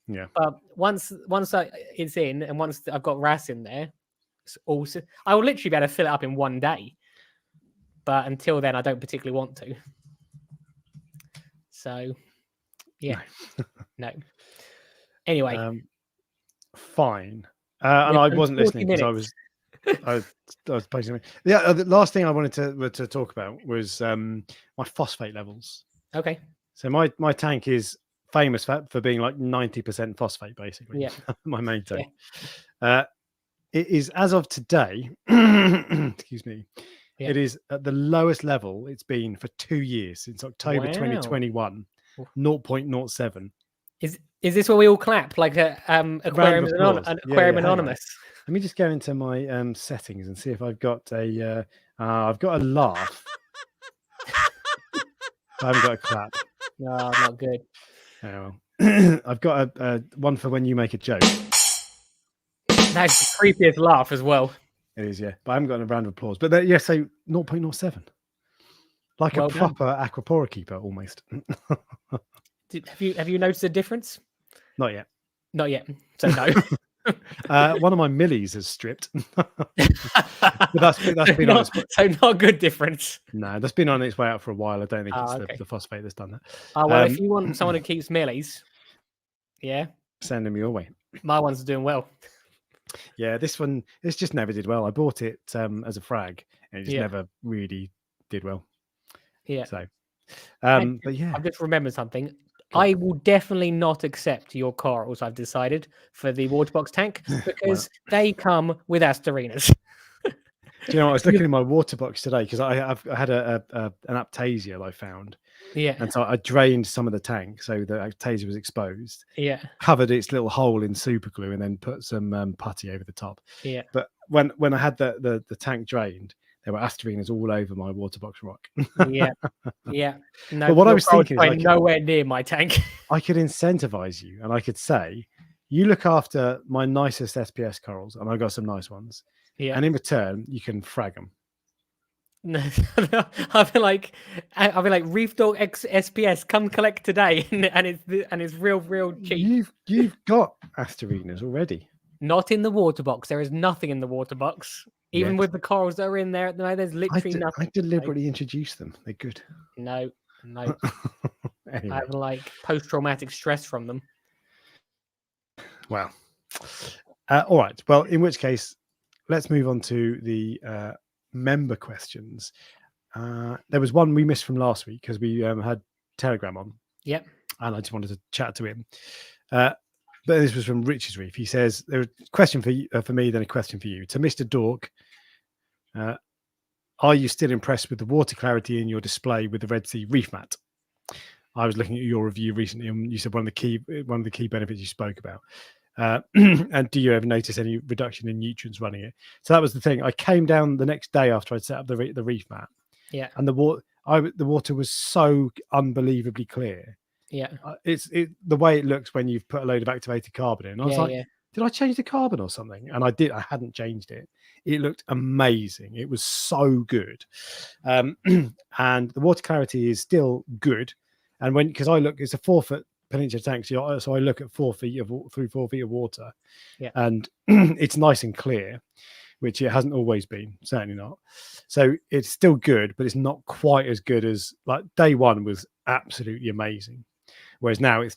Yeah. But once it's in, and once I've got wrasse in there, also I will literally be able to fill it up in one day. But until then, I don't particularly want to. So, yeah, no. Anyway. Fine. And I wasn't listening because I was playing something. Yeah, the last thing I wanted to talk about was my phosphate levels. Okay. So my tank is famous for being like 90% phosphate, basically. Yeah. My main tank. It is, as of today, excuse me, Yeah. It is at the lowest level it's been for 2 years, since October Wow. 2021, 0.07. Is this where we all clap like a Aquarium, applause. Aquarium hang on. Anonymous? Let me just go into my settings and see if I've got a laugh. I haven't got a clap. No, not good. Oh, well. I've got a one for when you make a joke. That's the creepiest laugh as well. It is, yeah. But I haven't got a round of applause. But yeah, so 0.07. Like Well a proper aquapora keeper almost. Have you noticed a difference? Not yet. Not yet. So no. One of my millies has stripped. But that's been on its way. So not a good difference. No, that's been on its way out for a while. I don't think it's okay. the phosphate that's done that. Oh well, if you want someone who keeps millies, yeah, send them your way. My one's doing well. Yeah, this just never did well. I bought it as a frag, and it just never really did well. Yeah. So, but yeah, I've just remembered something. I will definitely not accept your corals, I've decided, for the water box tank, because they come with Asterinas. Do you know what? I was looking in my water box today because I had an Aptasia that I found. Yeah. And so I drained some of the tank so the Aptasia was exposed. Yeah. Covered its little hole in super glue and then put some putty over the top. Yeah. But when I had the tank drained, there were Asterinas all over my water box rock. Yeah. Yeah. No, but what I was thinking is nowhere near my tank. I could incentivize you and I could say, you look after my nicest SPS corals, and I got some nice ones. Yeah. And in return, you can frag them. No, I'll be like Reef Dork X-S10, come collect today, and it's real cheap. You've got Asterinas already. Not in the water box. There is nothing in the water box. Even with the corals that are in there at the moment, there's literally nothing. I deliberately introduced them. They're good. No. Anyway. I have like post-traumatic stress from them. Well, all right. Well, in which case, let's move on to the member questions. There was one we missed from last week because we had Telegram on. Yep. And I just wanted to chat to him. But this was from Rich's Reef. He says, there's a question for me, then a question for you. To Mr. Dork, are you still impressed with the water clarity in your display with the Red Sea reef mat? I was looking at your review recently, and you said one of the key benefits you spoke about. And do you ever notice any reduction in nutrients running it? So that was the thing. I came down the next day after I'd set up the reef mat. Yeah. And the water was so unbelievably clear. Yeah. It's the way it looks when you've put a load of activated carbon in. I was did I change the carbon or something? And I did. I hadn't changed it. It looked amazing. It was so good. And the water clarity is still good. And because I look, it's a 4-foot Peninsula tank, so I look at 4 feet through 4 feet of water, and it's nice and clear, which it hasn't always been, certainly not. So it's still good, but it's not quite as good as like day one was absolutely amazing. Whereas now it's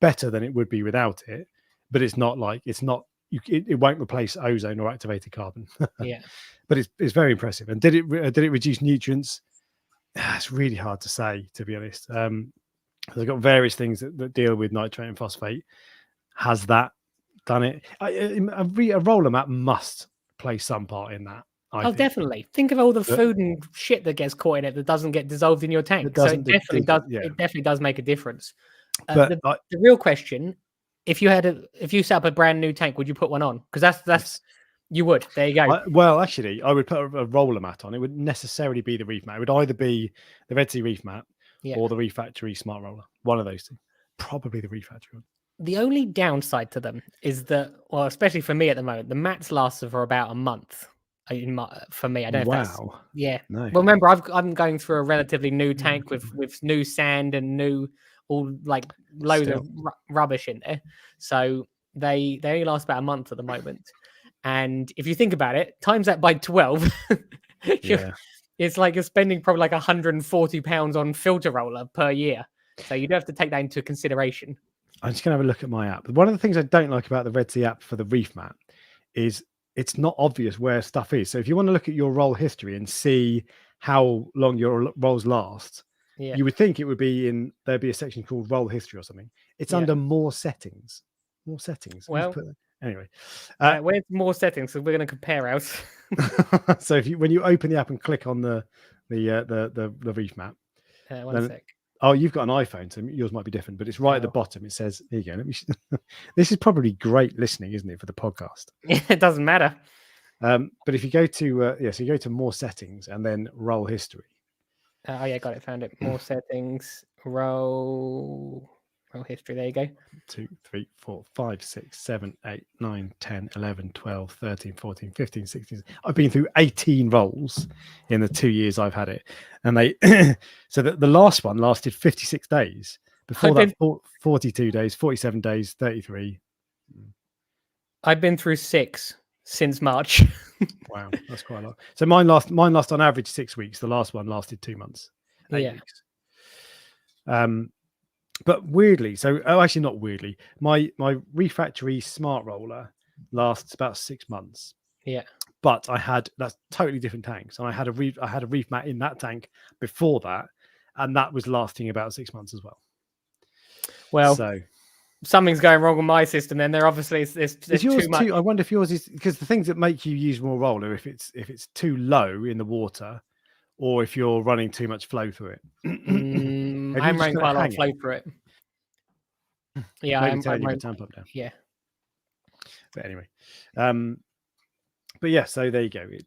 better than it would be without it, but it won't replace ozone or activated carbon. Yeah, but it's very impressive. And did it reduce nutrients? It's really hard to say, to be honest. They've got various things that deal with nitrate and phosphate. Has that done it? A roller mat must play some part in that. I think. Definitely. Think of all the food and shit that gets caught in it that doesn't get dissolved in your tank. So it definitely does make a difference. But the real question, if you set up a brand new tank, would you put one on? Because that's you would. There you go. Well, actually, I would put a roller mat on. It would necessarily be the reef mat. It would either be the Red Sea reef mat or the Reef Factory smart roller. One of those two. Probably the Reef Factory one. The only downside to them is that, well, especially for me at the moment, the mats last for about a month. For me, I don't know if that's... Yeah. No. Well, remember, I'm going through a relatively new tank with new sand and new... all like loads of rubbish in there, so they only last about a month at the moment. And if you think about it, times that by 12, it's like you're spending probably like £140 on filter roller per year. So you do have to take that into consideration. I'm just gonna have a look at my app. One of the things I don't like about the Red Sea app for the reef mat is it's not obvious where stuff is. So if you want to look at your roll history and see how long your rolls last, you would think it would be there'd be a section called roll history or something. It's under more settings. Well, Anyway, where's more settings? So we're going to compare ours. so when you open the app and click on the reef map, One sec. Oh, you've got an iPhone, so yours might be different, but it's right at the Oh. bottom. It says, "There you go." This is probably great listening, isn't it, for the podcast? It doesn't matter. But if you go to so you go to more settings and then roll history. Oh yeah, got it. Found it. More settings. Roll history. There you go. 2, 3, 4, 5, 6, 7, 8, 9, 10, 11, 12, 13, 14, 15, 16. I've been through 18 rolls in the 2 years I've had it. And they so the last one lasted 56 days. Before that, 42 days, 47 days, 33. I've been through 6 since March. Wow, that's quite a lot. So mine last on average 6 weeks. The last one lasted 2 months, 8 weeks. But weirdly, actually not weirdly, my refractory smart roller lasts about 6 months. Yeah. But that's totally different tanks, and I had a reef mat in that tank before that, and that was lasting about 6 months as well. Well, so something's going wrong with my system. Then there obviously there's too much. I wonder if yours is, because the things that make you use more roller, if it's too low in the water, or if you're running too much flow through it. I'm running quite a lot of flow through it. Yeah, I'm running temp up down. Yeah. But anyway, but yeah, so there you go. It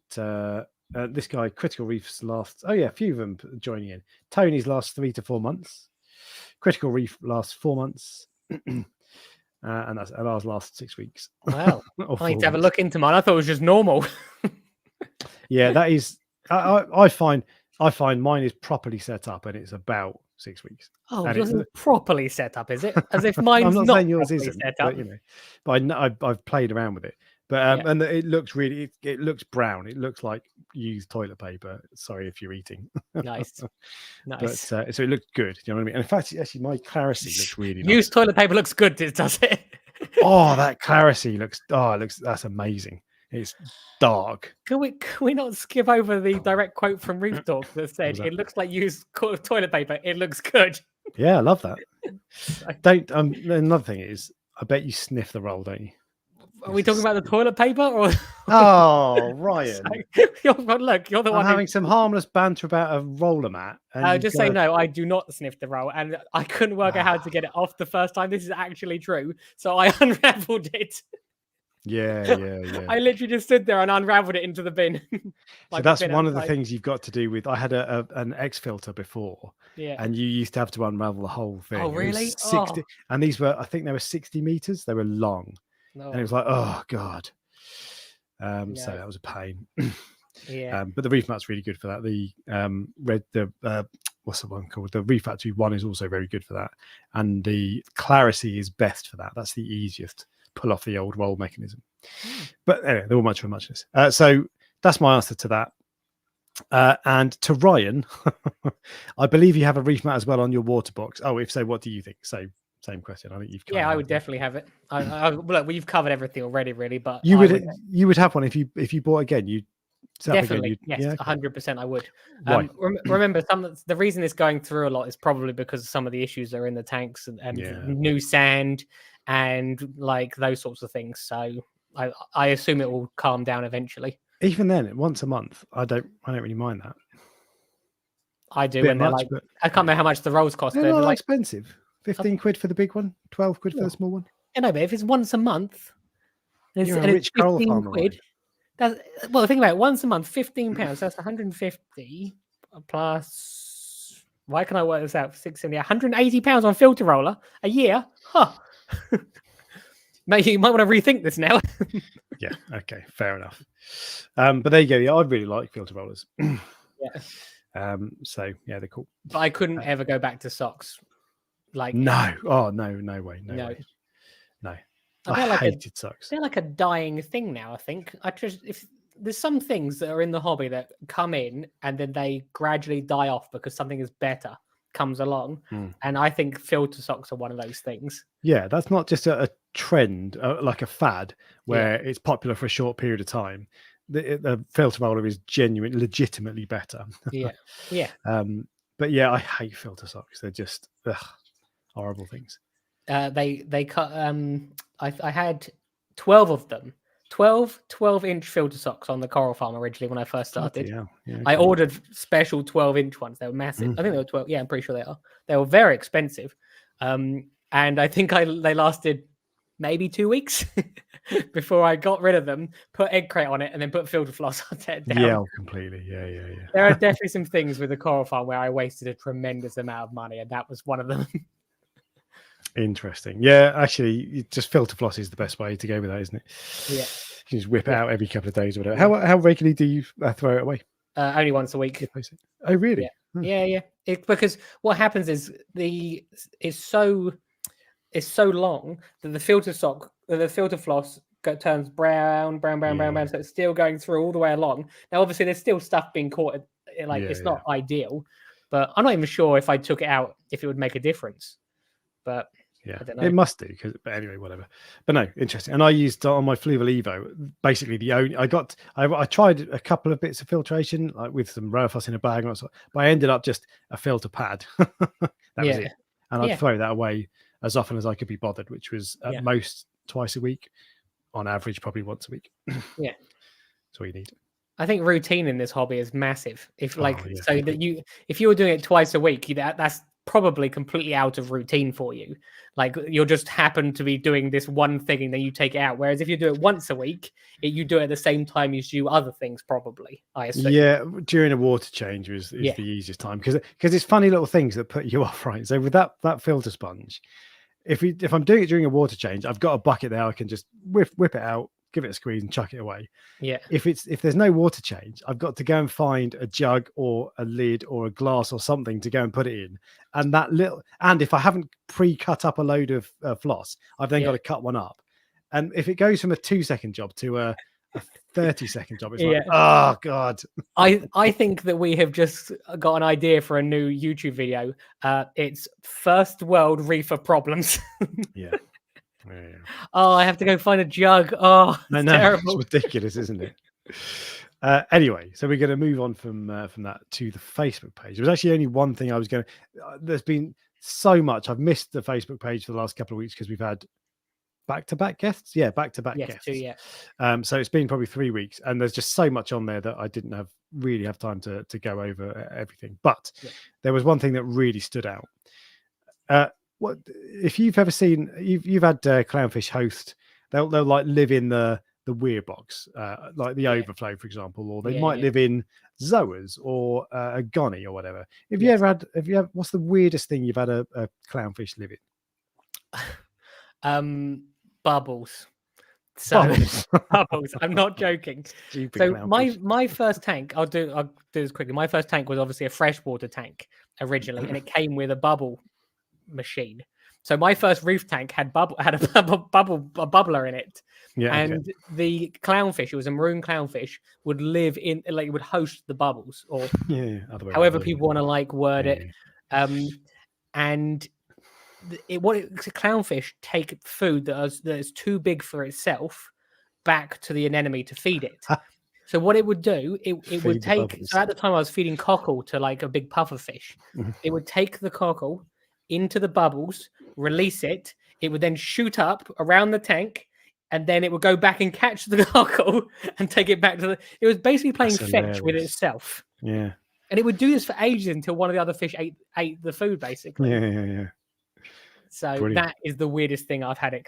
this guy Critical Reef's lasts. Oh yeah, a few of them joining in. Tony's lasts 3 to 4 months. Critical Reef lasts 4 months. And ours lasts 6 weeks. Wow. I need to have a look into mine. I thought it was just normal. Yeah, that is. I find mine is properly set up, and it's about 6 weeks. Oh, yours is properly set up, is it? As if mine's I'm not saying yours isn't set up. But I know I've played around with it. But and it looks really, it looks brown. It looks like used toilet paper. Sorry if you're eating. Nice. But so it looked good. Do you know what I mean? And in fact, actually, my clarity looks really nice. Used toilet paper looks good, does it? Oh, that clarity looks. That's amazing. It's dark. Can we not skip over the direct quote from Reef Dork that said it looks like used toilet paper? It looks good. Yeah, I love that. Don't. Another thing is, I bet you sniff the roll, don't you? Are we talking about the toilet paper or? Oh, Ryan! Look, you're the one having some harmless banter about a roller mat. Just say no. I do not sniff the roll, and I couldn't work out how to get it off the first time. This is actually true, so I unraveled it. Yeah. I literally just stood there and unraveled it into the bin. So that's one of the things you've got to do with. I had an X filter before, and you used to have to unravel the whole thing. Oh, really? 60, and these were, I think they were 60 meters. They were long, and it was like, oh god. So that was a pain. Yeah. But the reef mat's really good for that. What's the one called? The refractory one is also very good for that, and the clarity is best for that. That's the easiest. Pull off the old roll mechanism. But anyway, they're all much for muchness. So that's my answer to that. And to Ryan, I believe you have a reef mat as well on your water box. Oh, if so, what do you think? So same question. I think you've. I would definitely have it. Look, we've covered everything already, really. But you would have one if you bought again. You definitely yes, 100%. I would. Remember, the reason it's going through a lot is probably because some of the issues are in the tanks and new sand and like those sorts of things. So I assume it will calm down eventually. Even then, once a month, I don't really mind that. I do, and they're like, I can't remember how much the rolls cost. They're not like expensive. 15 quid for the big one, 12 quid for the small one. I know, but if it's once a month, you're a rich coral farmer. Well, think about it. Once a month, £15. That's 150 plus. Why can I work this out? 670, £180 on filter roller a year. Huh. Maybe you might want to rethink this now. Yeah. Okay. Fair enough. But there you go. Yeah, I really like filter rollers. Yeah. So yeah, they're cool. But I couldn't ever go back to socks. Like no. Oh no way. No. I hated socks. They're like a dying thing now. I think if there's some things that are in the hobby that come in and then they gradually die off because something is better comes along, and I think filter socks are one of those things. Yeah, that's not just a trend, like a fad where it's popular for a short period of time. The filter roller is legitimately better. Yeah. But yeah, I hate filter socks. They're just horrible things. They cut. I had 12 of them. 12-inch filter socks on the coral farm originally when I first started. Yeah, I ordered special 12-inch ones. They were massive. I think they were 12. Yeah, I'm pretty sure they are. They were very expensive. And I think they lasted maybe 2 weeks before I got rid of them, put egg crate on it, and then put filter floss on it down. Yeah, completely. Yeah. There are definitely some things with the coral farm where I wasted a tremendous amount of money, and that was one of them. Interesting. Yeah, actually, just filter floss is the best way to go with that, isn't it? Yeah. You can just whip it out every couple of days or whatever. How regularly do you throw it away? Only once a week. Oh, really? Yeah. Because what happens is it's so long that the filter floss turns brown. So it's still going through all the way along. Now, obviously, there's still stuff being caught. It's not ideal, but I'm not even sure if I took it out if it would make a difference. But yeah, I don't know. It must do. But anyway, whatever. But no, interesting. And I used on my Fluval Evo basically I tried a couple of bits of filtration, like with some Rowafoss in a bag, but I ended up just a filter pad. That was it. And I'd throw that away as often as I could be bothered, which was at most twice a week, on average probably once a week. Yeah, that's all you need. I think routine in this hobby is massive. If you were doing it twice a week, that's probably completely out of routine for you. Like you'll just happen to be doing this one thing and then you take it out. Whereas if you do it once a week, you do it at the same time as you do other things, probably. I assume. Yeah, during a water change is the easiest time because it's funny little things that put you off, right? So with that filter sponge, if I'm doing it during a water change, I've got a bucket there. I can just whip it out, give it a squeeze, and chuck it away. Yeah. If there's no water change, I've got to go and find a jug or a lid or a glass or something to go and put it in. And if I haven't pre-cut up a load of floss, I've then got to cut one up. And if it goes from a 2-second job to a 30-second job, it's like, oh god. I think that we have just got an idea for a new YouTube video. It's first world reefer problems. Yeah. Oh, I have to go find a jug. Oh, I know. Terrible. It's ridiculous, isn't it? Anyway, so we're going to move on from that to the Facebook page. There was actually only one thing I was going to. There's been so much. I've missed the Facebook page for the last couple of weeks because we've had back-to-back guests. Yeah, back-to-back guests. So it's been probably 3 weeks, and there's just so much on there that I didn't really have time to go over everything. But there was one thing that really stood out. What if you've ever seen you've had clownfish host? They'll like live in the weir box, like the overflow, for example, or they might live in zoas or a gonny or whatever. Have you ever what's the weirdest thing you've had a clownfish live in? Bubbles. So bubbles. I'm not joking. Stupid so clownfish. my first tank, I'll do this quickly. My first tank was obviously a freshwater tank originally, and it came with a bubble machine. So my first reef tank had a bubbler in it. The clownfish, it was a maroon clownfish, would live in, like, it would host the bubbles, or however people want to word it. And clownfish take food that is too big for itself back to the anemone to feed it. So what it would do, it would take. So at the time I was feeding cockle to like a big puffer fish. It would take the cockle into the bubbles, release it. It would then shoot up around the tank, and then it would go back and catch the cockle and take it back to the. It was basically playing fetch with itself. Yeah. And it would do this for ages until one of the other fish ate the food, basically. Yeah. So brilliant. That is the weirdest thing I've had it.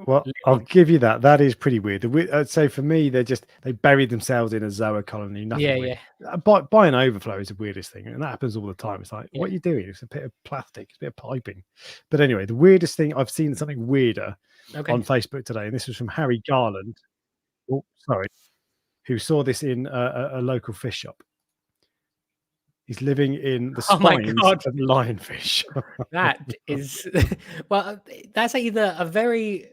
Well, I'll give you that. That is pretty weird. So for me, they bury themselves in a zoa colony. Nothing weird. By an overflow is the weirdest thing, and that happens all the time. It's like, what are you doing? It's a bit of plastic, it's a bit of piping. But anyway, the weirdest thing I've seen, something weirder on Facebook today, and this was from Harry Garland. Oh, sorry, who saw this in a local fish shop. He's living in the spines of lionfish. That is, well, that's either a very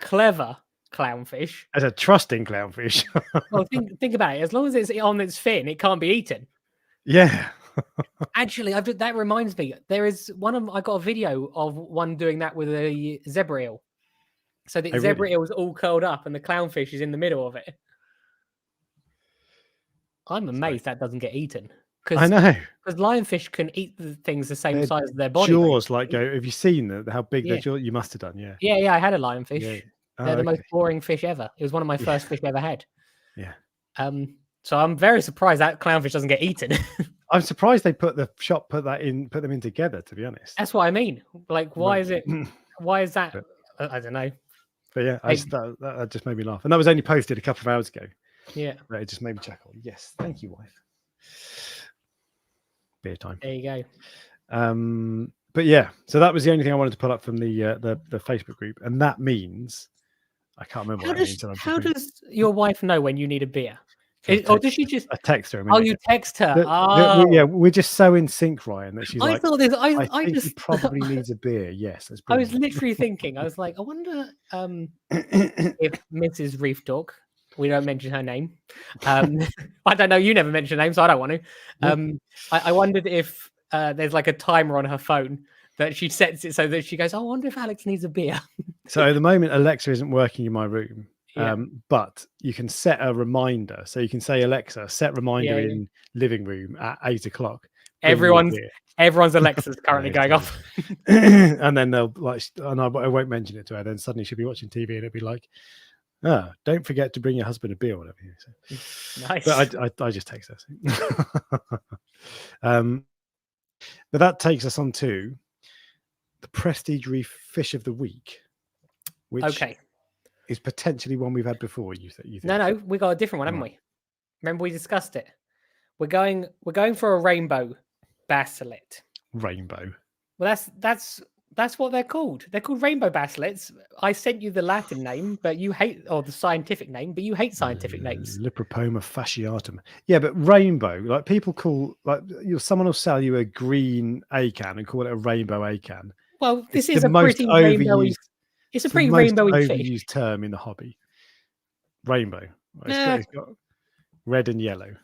clever clownfish. As a trusting clownfish. Well, think about it. As long as it's on its fin, it can't be eaten. Yeah. Actually, that reminds me. There is I got a video of one doing that with a zebra eel. So the zebra eel is all curled up and the clownfish is in the middle of it. I'm amazed that doesn't get eaten. I know, because lionfish can eat the things the same size as their body. Jaws, have you seen how big their jaws? You must have done, Yeah, I had a lionfish. They're the most boring fish ever. It was one of my first fish I ever had. Yeah. So I'm very surprised that clownfish doesn't get eaten. I'm surprised they put them in together, to be honest. That's what I mean. Like, why is it? Why is that? I don't know. But yeah, that just made me laugh. And that was only posted a couple of hours ago. Yeah. But it just made me chuckle. Yes. Thank you, wife. Beer time. There you go. But yeah, so that was the only thing I wanted to pull up from the Facebook group. And that means I can't remember what it means. How does your wife know when you need a beer? Or does she just? I text her. Oh, you text her. Yeah, we're just so in sync, Ryan, that she's like. Thought this. I think he probably needs a beer. Yes, I was literally thinking. I was like, I wonder if Mrs. Reef Dork. We don't mention her name. I don't know. You never mention her name, so I don't want to. I wondered if there's like a timer on her phone that she sets it so that she goes, oh, I wonder if Alex needs a beer. So at the moment, Alexa isn't working in my room. But you can set a reminder. So you can say, Alexa, set reminder in living room at 8 o'clock. Everyone's Alexa's currently going off. And then they'll and I won't mention it to her. Then suddenly she'll be watching TV and it'll be like, oh, don't forget to bring your husband a beer or whatever. So, nice. But I just text her. But that takes us on to the Prestige Reef Fish of the Week, which is potentially one we've had before. You think? No, we got a different one, haven't we? Remember we discussed it. We're going for a rainbow basslet. Rainbow. Well, that's what they're called. They're called rainbow basslets. I sent you the Latin name, but you hate, or the scientific name, but you hate scientific names. Lipropoma fasciatum. Yeah, but rainbow, like people call, like someone will sell you a green acan and call it a rainbow acan. Well, this is a pretty rainbowy. It's a pretty rainbowy fish. Overused term in the hobby. Rainbow. It's got red and yellow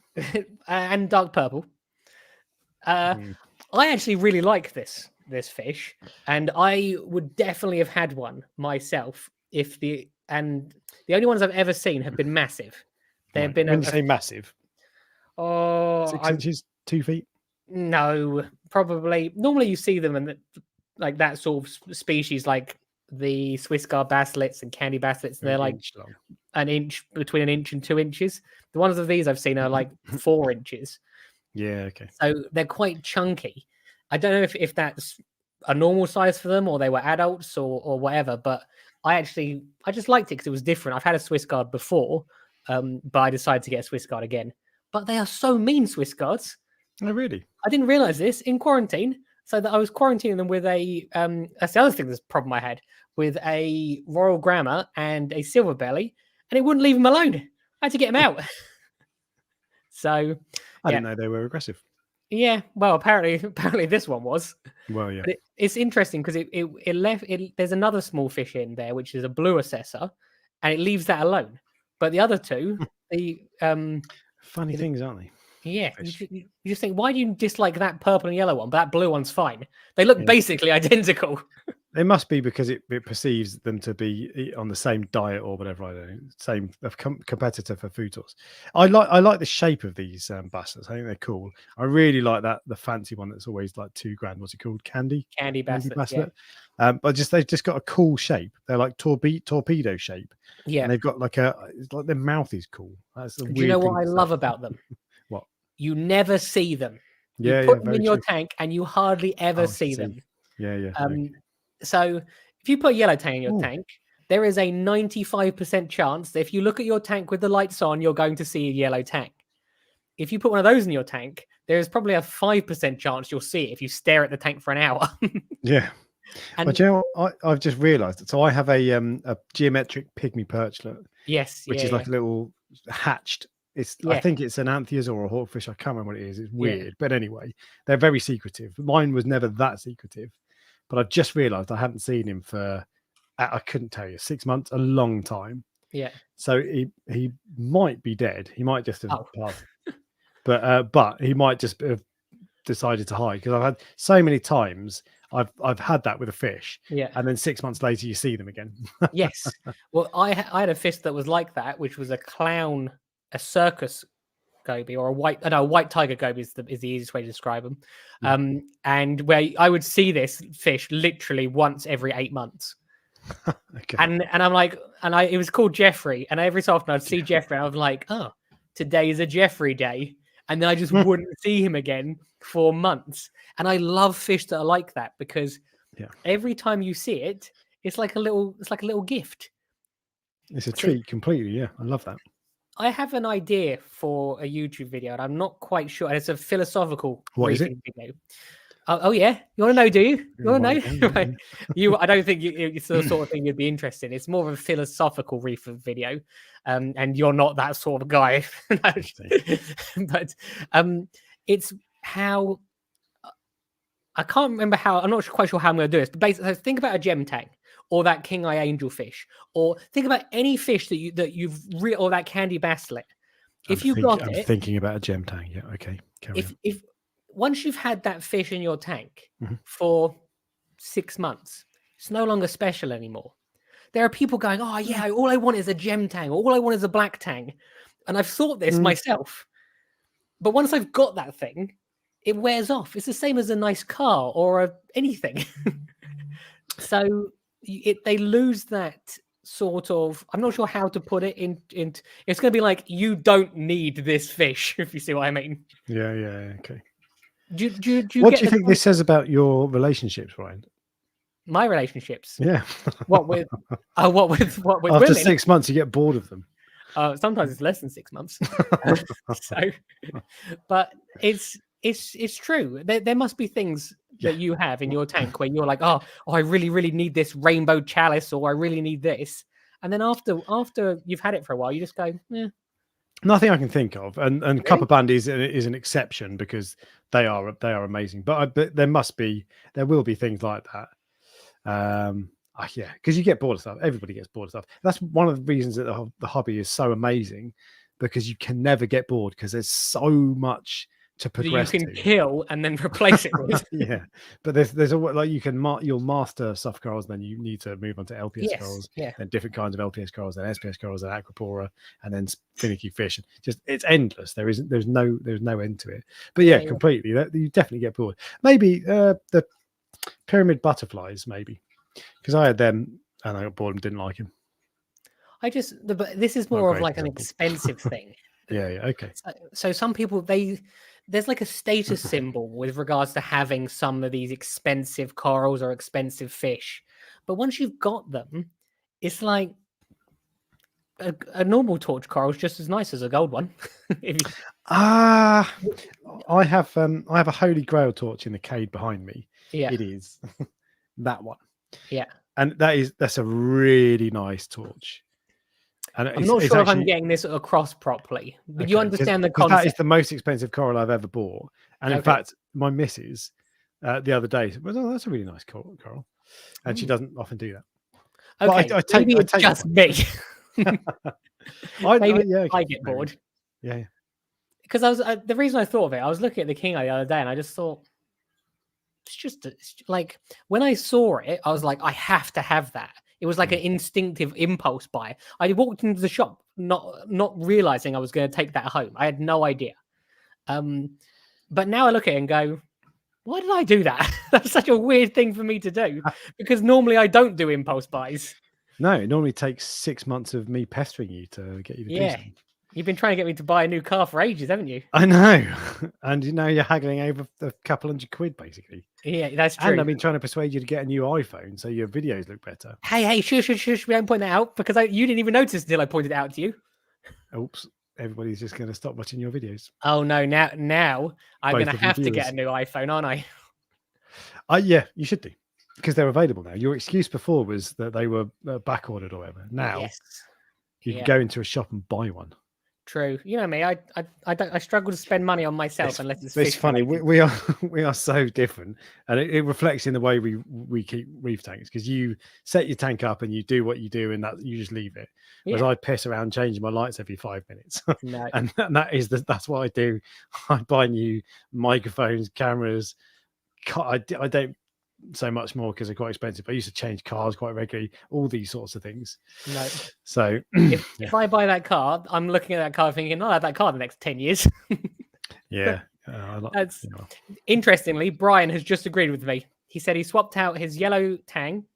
and dark purple. I actually really like this fish, and I would definitely have had one myself if the only ones I've ever seen have been massive. They've been when you say massive. 6 inches, 2 feet. No, probably. Normally you see them in like that sort of species, like the Swiss Guard basslets and candy basslets, and they're like an inch, between an inch and 2 inches. The ones of these I've seen are like 4 inches. Yeah, okay. So they're quite chunky. I don't know if that's a normal size for them or they were adults or whatever, but I just liked it because it was different. I've had a Swiss Guard before, but I decided to get a Swiss Guard again. But they are so mean, Swiss Guards. Oh, really? I didn't realize this in quarantine. So that I was quarantining them with a, that's the other thing, this problem I had, with a Royal Grammar and a Silver Belly, and it wouldn't leave them alone. I had to get them out. So I didn't know they were aggressive. Yeah, well, apparently this one was. Well, yeah. But it's interesting because it left. There's another small fish in there, which is a blue assessor, and it leaves that alone. But the other two, funny things, aren't they? Yeah, you just think, why do you dislike that purple and yellow one, but that blue one's fine? They look basically identical. It must be because it perceives them to be on the same diet or whatever. I don't know, same competitor for food source. I like the shape of these basslets. I think they're cool. I really like the fancy one that's always like $2,000. What's it called? Candy basslet. Yeah. But they've just got a cool shape. They're like torpedo shape. Yeah, and they've got it's like their mouth is cool. That's the weird. Do you know what I love about them? What? You never see them. You put them in your tank, and you hardly ever see them. Yeah. So if you put yellow tang in your tank, there is a 95% chance that if you look at your tank with the lights on, you're going to see a yellow tang. If you put one of those in your tank, there is probably a 5% chance you'll see it if you stare at the tank for an hour. Yeah. And but you know what? I've just realized. So I have a geometric pygmy perchlet. Yes. Which is like a little hatched. I think it's an anthias or a hawkfish. I can't remember what it is. It's weird. But anyway, they're very secretive. Mine was never that secretive. But I've just realised I hadn't seen him for, I couldn't tell you, 6 months, a long time. Yeah. So he might be dead. He might just have passed. But he might just have decided to hide, because I've had so many times I've had that with a fish. Yeah. And then 6 months later you see them again. Yes. Well, I had a fish that was like that, which was a circus goby, or a white tiger goby is the easiest way to describe them. And where I would see this fish literally once every 8 months. Okay. And I'm like, it was called Jeffrey, and every so often I'd see Jeffrey, and I was like, oh, today is a Jeffrey day, and then I just wouldn't see him again for months. And I love fish that are like that because every time you see it, it's like a little gift. It's a treat completely. Yeah, I love that. I have an idea for a YouTube video, and I'm not quite sure. And it's a philosophical reefing video. Oh yeah, you want to know? Do you? You want to know? Right. I don't think it's the sort of thing you'd be interested in. It's more of a philosophical reefing video, and you're not that sort of guy. But it's how I can't remember how. I'm not quite sure how I'm going to do this. But basically, think about a gem tang, or that king eye angelfish, or think about any fish or that candy basslet. I'm thinking about a gem tang. Yeah, okay. If once you've had that fish in your tank for 6 months, it's no longer special anymore. There are people going, oh yeah, all I want is a gem tang, or all I want is a black tang. And I've thought this myself. But once I've got that thing, it wears off. It's the same as a nice car or anything. So they lose that sort of, I'm not sure how to put it in it's going to be like, you don't need this fish, if you see what I mean. Yeah, okay. Do you what do you think this says about your relationships, Ryan? My relationships? Yeah. What with After women? 6 months, you get bored of them. Sometimes it's less than 6 months. But it's true. There must be things that you have in your tank where you're like, oh, I really, really need this rainbow chalice, or I really need this. And then after you've had it for a while, you just go, yeah. Nothing I can think of, and really? Copper band is an exception because they are amazing. But there will be things like that. Yeah, because you get bored of stuff. Everybody gets bored of stuff. That's one of the reasons that the hobby is so amazing, because you can never get bored because there's so much to progress. You can kill and then replace it with. Yeah, but there's a like you'll master soft corals, then you need to move on to LPS corals, then different kinds of LPS corals, then SPS corals, then aquapora, and then finicky fish. Just it's endless. There's no end to it. But yeah, completely. You definitely get bored. Maybe the pyramid butterflies, maybe, because I had them and I got bored and didn't like them. This is more of like an expensive thing. Yeah, okay. So some people there's like a status symbol with regards to having some of these expensive corals or expensive fish. But once you've got them, it's like a normal torch coral is just as nice as a gold one. I have a Holy Grail torch in the cave behind me. Yeah. It is that one. Yeah. And that's a really nice torch. And I'm not sure if I'm getting this across properly, but you understand the concept. That is the most expensive coral I've ever bought. And in fact, my missus the other day said, well, that's a really nice coral. And she doesn't often do that. Okay, but maybe it's just me. I get bored. Yeah. Because the reason I thought of it, I was looking at the king eye the other day, and I just thought, it's like when I saw it, I was like, I have to have that. It was like an instinctive impulse buy. I walked into the shop not realizing I was going to take that home. I had no idea. But now I look at it and go, why did I do that? That's such a weird thing for me to do, because normally I don't do impulse buys. No, it normally takes 6 months of me pestering you to get you to do something. You've been trying to get me to buy a new car for ages, haven't you? I know. And you're haggling over a couple £100, basically. Yeah, that's true. And I've been trying to persuade you to get a new iPhone so your videos look better. Hey, shush. We don't point that out, because you didn't even notice until I pointed it out to you. Oops. Everybody's just going to stop watching your videos. Oh, no. Now I'm going to have to get a new iPhone, aren't I? Yeah, you should do. Because they're available now. Your excuse before was that they were back ordered or whatever. Now you can go into a shop and buy one. True. You know me. I struggle to spend money on myself unless it's fish. It's funny. We are so different, and it reflects in the way we keep reef tanks. Because you set your tank up and you do what you do, and that you just leave it. Whereas I piss around changing my lights every 5 minutes. No. and that's what I do. I buy new microphones, cameras. I don't so much more because they're quite expensive. I used to change cars quite regularly, all these sorts of things. No. So if I buy that car, I'm looking at that car thinking, I'll have that car the next 10 years. Yeah. Interestingly, Brian has just agreed with me. He said he swapped out his yellow tang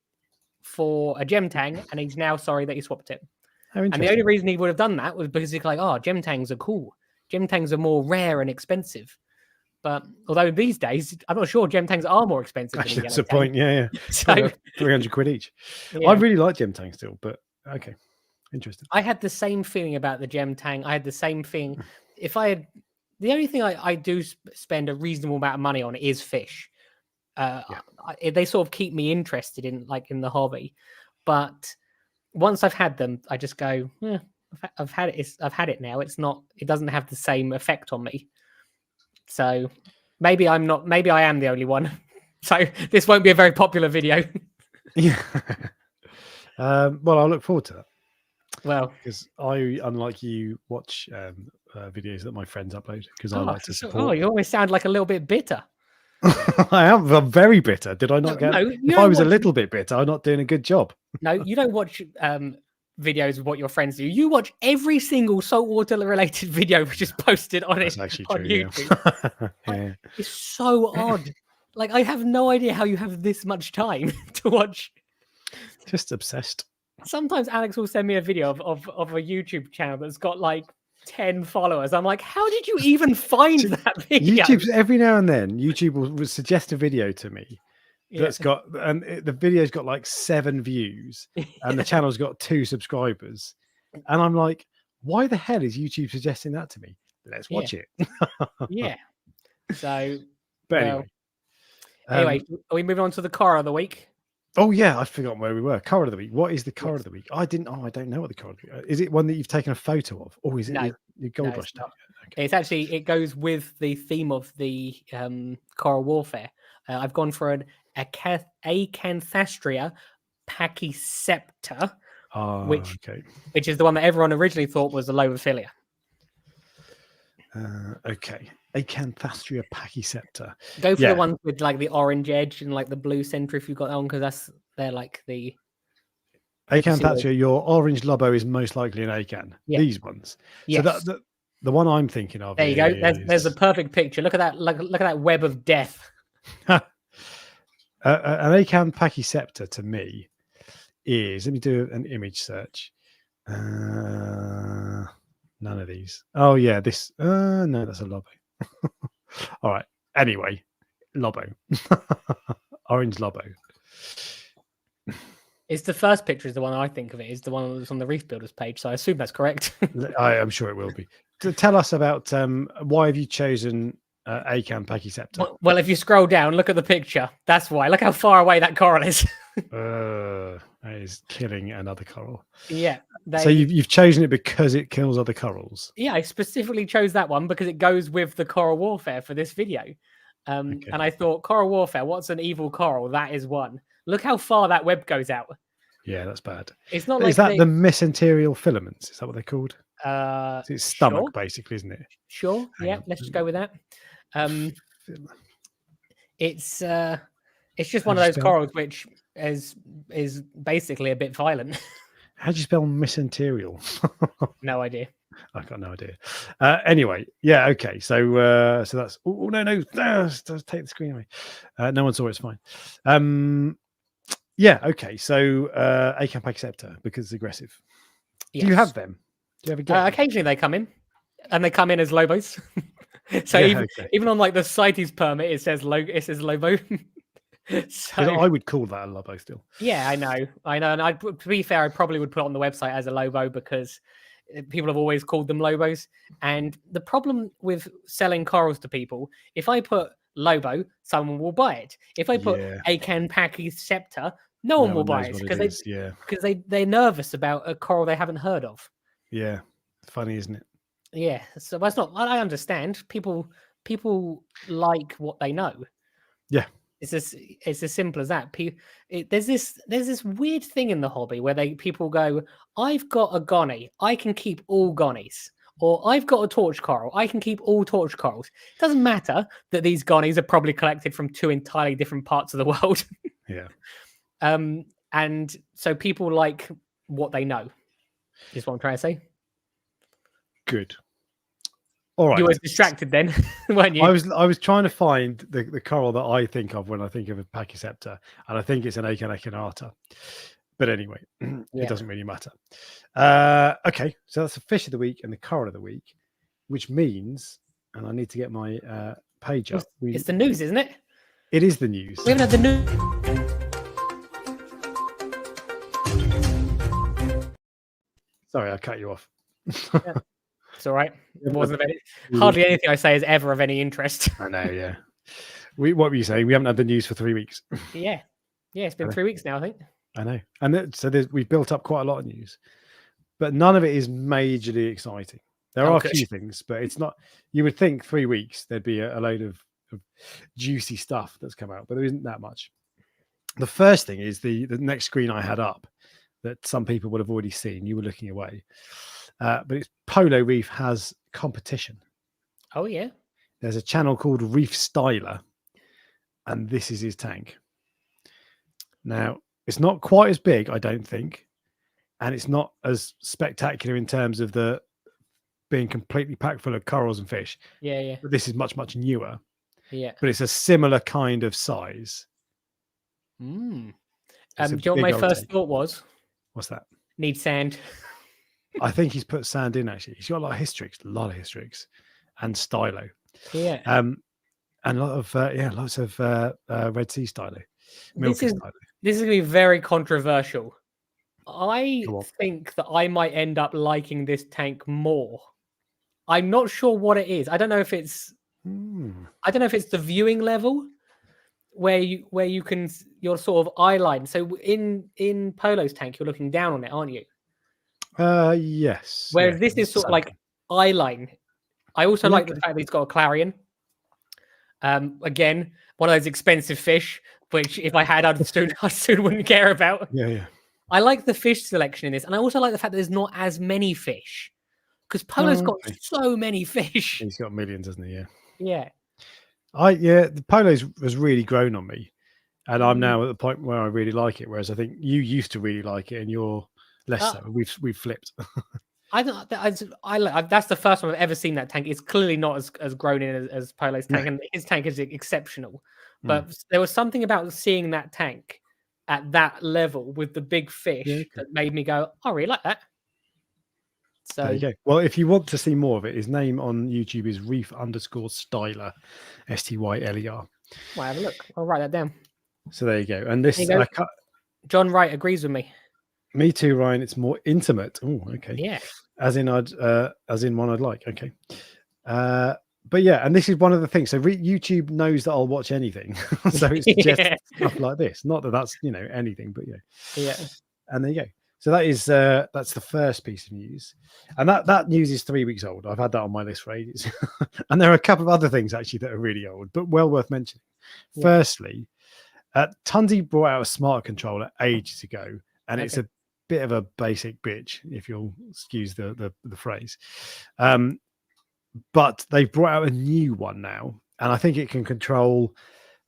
for a gem tang, and he's now sorry that he swapped it. How And the interesting. only reason he would have done that was because he's like, oh, gem tangs are cool. Gem tangs are more rare and expensive. But although these days, I'm not sure gem tangs are more expensive. Actually, than a that's the yellow point. Yeah. So, About 300 quid each. yeah. I really like gem tangs still, but okay. Interesting. I had the same feeling about the gem tang. I had the same thing. If I had, the only thing I do spend a reasonable amount of money on is fish. They sort of keep me interested in the hobby. But once I've had them, I just go, I've had it. I've had it now. It doesn't have the same effect on me. So maybe I'm not. Maybe I am the only one. So this won't be a very popular video. Yeah. Well, I'll look forward to that. Well, because I, unlike you, watch videos that my friends upload because I like to support. Oh, you always sound like a little bit bitter. I'm very bitter. Did I not get? No, if I was a little bit bitter, I'm not doing a good job. No, you don't watch videos of what your friends do. You watch every single saltwater related video which is posted on That's actually on true, YouTube. Yeah. It's so odd. Like, I have no idea how you have this much time to watch. Just obsessed. Sometimes Alex will send me a video of a YouTube channel that's got like 10 followers. I'm like, how did you even find that video? YouTube, every now and then, YouTube will suggest a video to me that's got, and the video's got like 7 views, and the channel's got 2 subscribers, and I'm like, why the hell is YouTube suggesting that to me? Let's watch it. Yeah. So, but anyway, are we moving on to the car of the week? Oh yeah, I've forgotten where we were. Car of the week. What is the car of the week? I don't know what the car of the week is. It one that you've taken a photo of, or is it your gold rush? No, it's actually, it goes with the theme of the coral warfare. I've gone for an Acanthastria pachycepta, which is the one that everyone originally thought was the Lobophilia. Okay. Acanthastria pachycepta. Go for the ones with like the orange edge and like the blue center if you've got that one, because they're like the Acanthastria. Your orange lobo is most likely an acan. Yeah. These ones. Yes. So the one I'm thinking of. There you go. There's a perfect picture. Look at that. Look at that web of death. An acan pachycepta to me is. Let me do an image search. None of these. Oh yeah, this. No, that's a lobo. All right. Anyway, lobo. Orange lobo. It's the first picture is the one I think of. It is the one that's on the Reef Builders page, so I assume that's correct. I am sure it will be. Tell us about why have you chosen acan pachycepta? Well, if you scroll down, look at the picture. That's why. Look how far away that coral is. That is killing another coral. Yeah. So you've chosen it because it kills other corals. Yeah, I specifically chose that one because it goes with the coral warfare for this video. And I thought, coral warfare, what's an evil coral? That is one. Look how far that web goes out. Yeah, that's bad. It's not like is that the mesenterial filaments? Is that what they're called? It's stomach, basically, isn't it? Sure. Yeah, let's just go with that. It's just one of those corals which is basically a bit violent. How do you spell mesenterial? No idea. I've got no idea. Anyway, yeah, okay. So that's no, take the screen away. No one saw it, it's fine. Yeah, okay. So acan pachycepta because it's aggressive. Yes. Do you have them? Do you ever get occasionally they come in, and they come in as lobos. So even on like the CITES permit, it says lobo. So I would call that a lobo still. Yeah, I know. And to be fair, I probably would put it on the website as a lobo because people have always called them lobos. And the problem with selling corals to people, if I put lobo, someone will buy it. If I put acan pachycepta, no one will buy it because they're nervous about a coral they haven't heard of. Yeah, funny, isn't it? Yeah, so that's not. I understand. People like what they know. Yeah. It's as simple as that. There's this weird thing in the hobby where people go, I've got a gonny, I can keep all gonnies, or I've got a torch coral, I can keep all torch corals. It doesn't matter that these gonnies are probably collected from 2 entirely different parts of the world. Yeah. And so people like what they know, is what I'm trying to say. Good. All right. You were distracted then, weren't you? I was trying to find the coral that I think of when I think of a pachycepta, and I think it's an acan acanata. But anyway, Yeah. it doesn't really matter. Okay, so that's the fish of the week and the coral of the week, which means, and I need to get my page up. It's the news, isn't it? It is the news. We haven't had the news. Sorry, I cut you off. Yeah. It's all right. It wasn't of any, hardly anything I say is ever of any interest. I know, yeah. What were you saying? We haven't had the news for 3 weeks. Yeah. It's been 3 weeks now, I think. I know. And so we've built up quite a lot of news, but none of it is majorly exciting. There are a few things, but it's not. You would think 3 weeks there'd be a load of juicy stuff that's come out, but there isn't that much. The first thing is the next screen I had up that some people would have already seen. You were looking away. But it's Polo Reef has competition. Oh, yeah. There's a channel called Reef Styler, and this is his tank. Now, it's not quite as big, I don't think, and it's not as spectacular in terms of the being completely packed full of corals and fish. Yeah. But this is much, much newer. Yeah. But it's a similar kind of size. Do you know what my first thought was? What's that? Need sand. I think he's put sand in, actually. He's got a lot of hystrix and stylo. Yeah. And a lot of lots of Red Sea stylo. This is going to be very controversial. I think that I might end up liking this tank more. I'm not sure what it is. I don't know if it's the viewing level where you can your sort of eye line. So in Polo's tank, you're looking down on it, aren't you? Yes. Whereas this is sort of like eye line. I also like the fact that he's got a clarion. Again, one of those expensive fish, which if I had, I soon wouldn't care about. Yeah. I like the fish selection in this, and I also like the fact that there's not as many fish, because Polo's got so many fish. He's got millions, hasn't he? Yeah. The Polo's has really grown on me, and I'm now at the point where I really like it. Whereas I think you used to really like it, and you're less so. We've flipped. I that's the first time I've ever seen that tank. It's clearly not as grown in as Polo's tank, and his tank is exceptional. But there was something about seeing that tank at that level with the big fish that made me go, I really like that. So there you go. Well, if you want to see more of it, his name on YouTube is Reef_Styler, STYLER. Well, have a look. I'll write that down. So there you go. And this, John Wright agrees with me. Me too, Ryan. It's more intimate. Oh, okay. Yeah. As in one I'd like. Okay. But yeah, and this is one of the things. So YouTube knows that I'll watch anything, so it's just stuff like this. Not that that's anything, but yeah. And there you go. So that is that's the first piece of news, and that news is 3 weeks old. I've had that on my list for ages, and there are a couple of other things actually that are really old, but well worth mentioning. Yeah. Firstly, Tunzi brought out a smart controller ages ago, and it's a bit of a basic bitch, if you'll excuse the phrase. But they've brought out a new one now, and I think it can control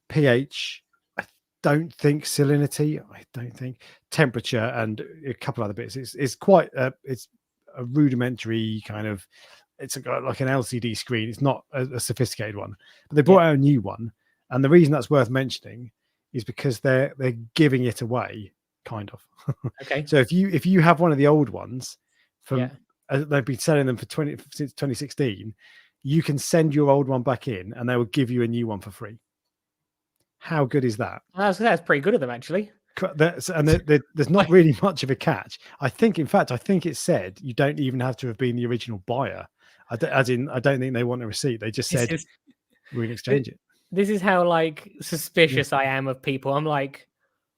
pH. I don't think salinity. I don't think temperature, and a couple other bits. It's quite it's a rudimentary kind of. It's like an LCD screen. It's not a sophisticated one, but they brought out a new one, and the reason that's worth mentioning is because they're giving it away, kind of. Okay. So if you have one of the old ones from. They've been selling them since 2016. You can send your old one back in, and they will give you a new one for free. How good is that? That's pretty good of them, actually. There's not really much of a catch. I think it said you don't even have to have been the original buyer. I don't think they want a receipt. They just said we can exchange it. This is how suspicious I am of people. I'm like,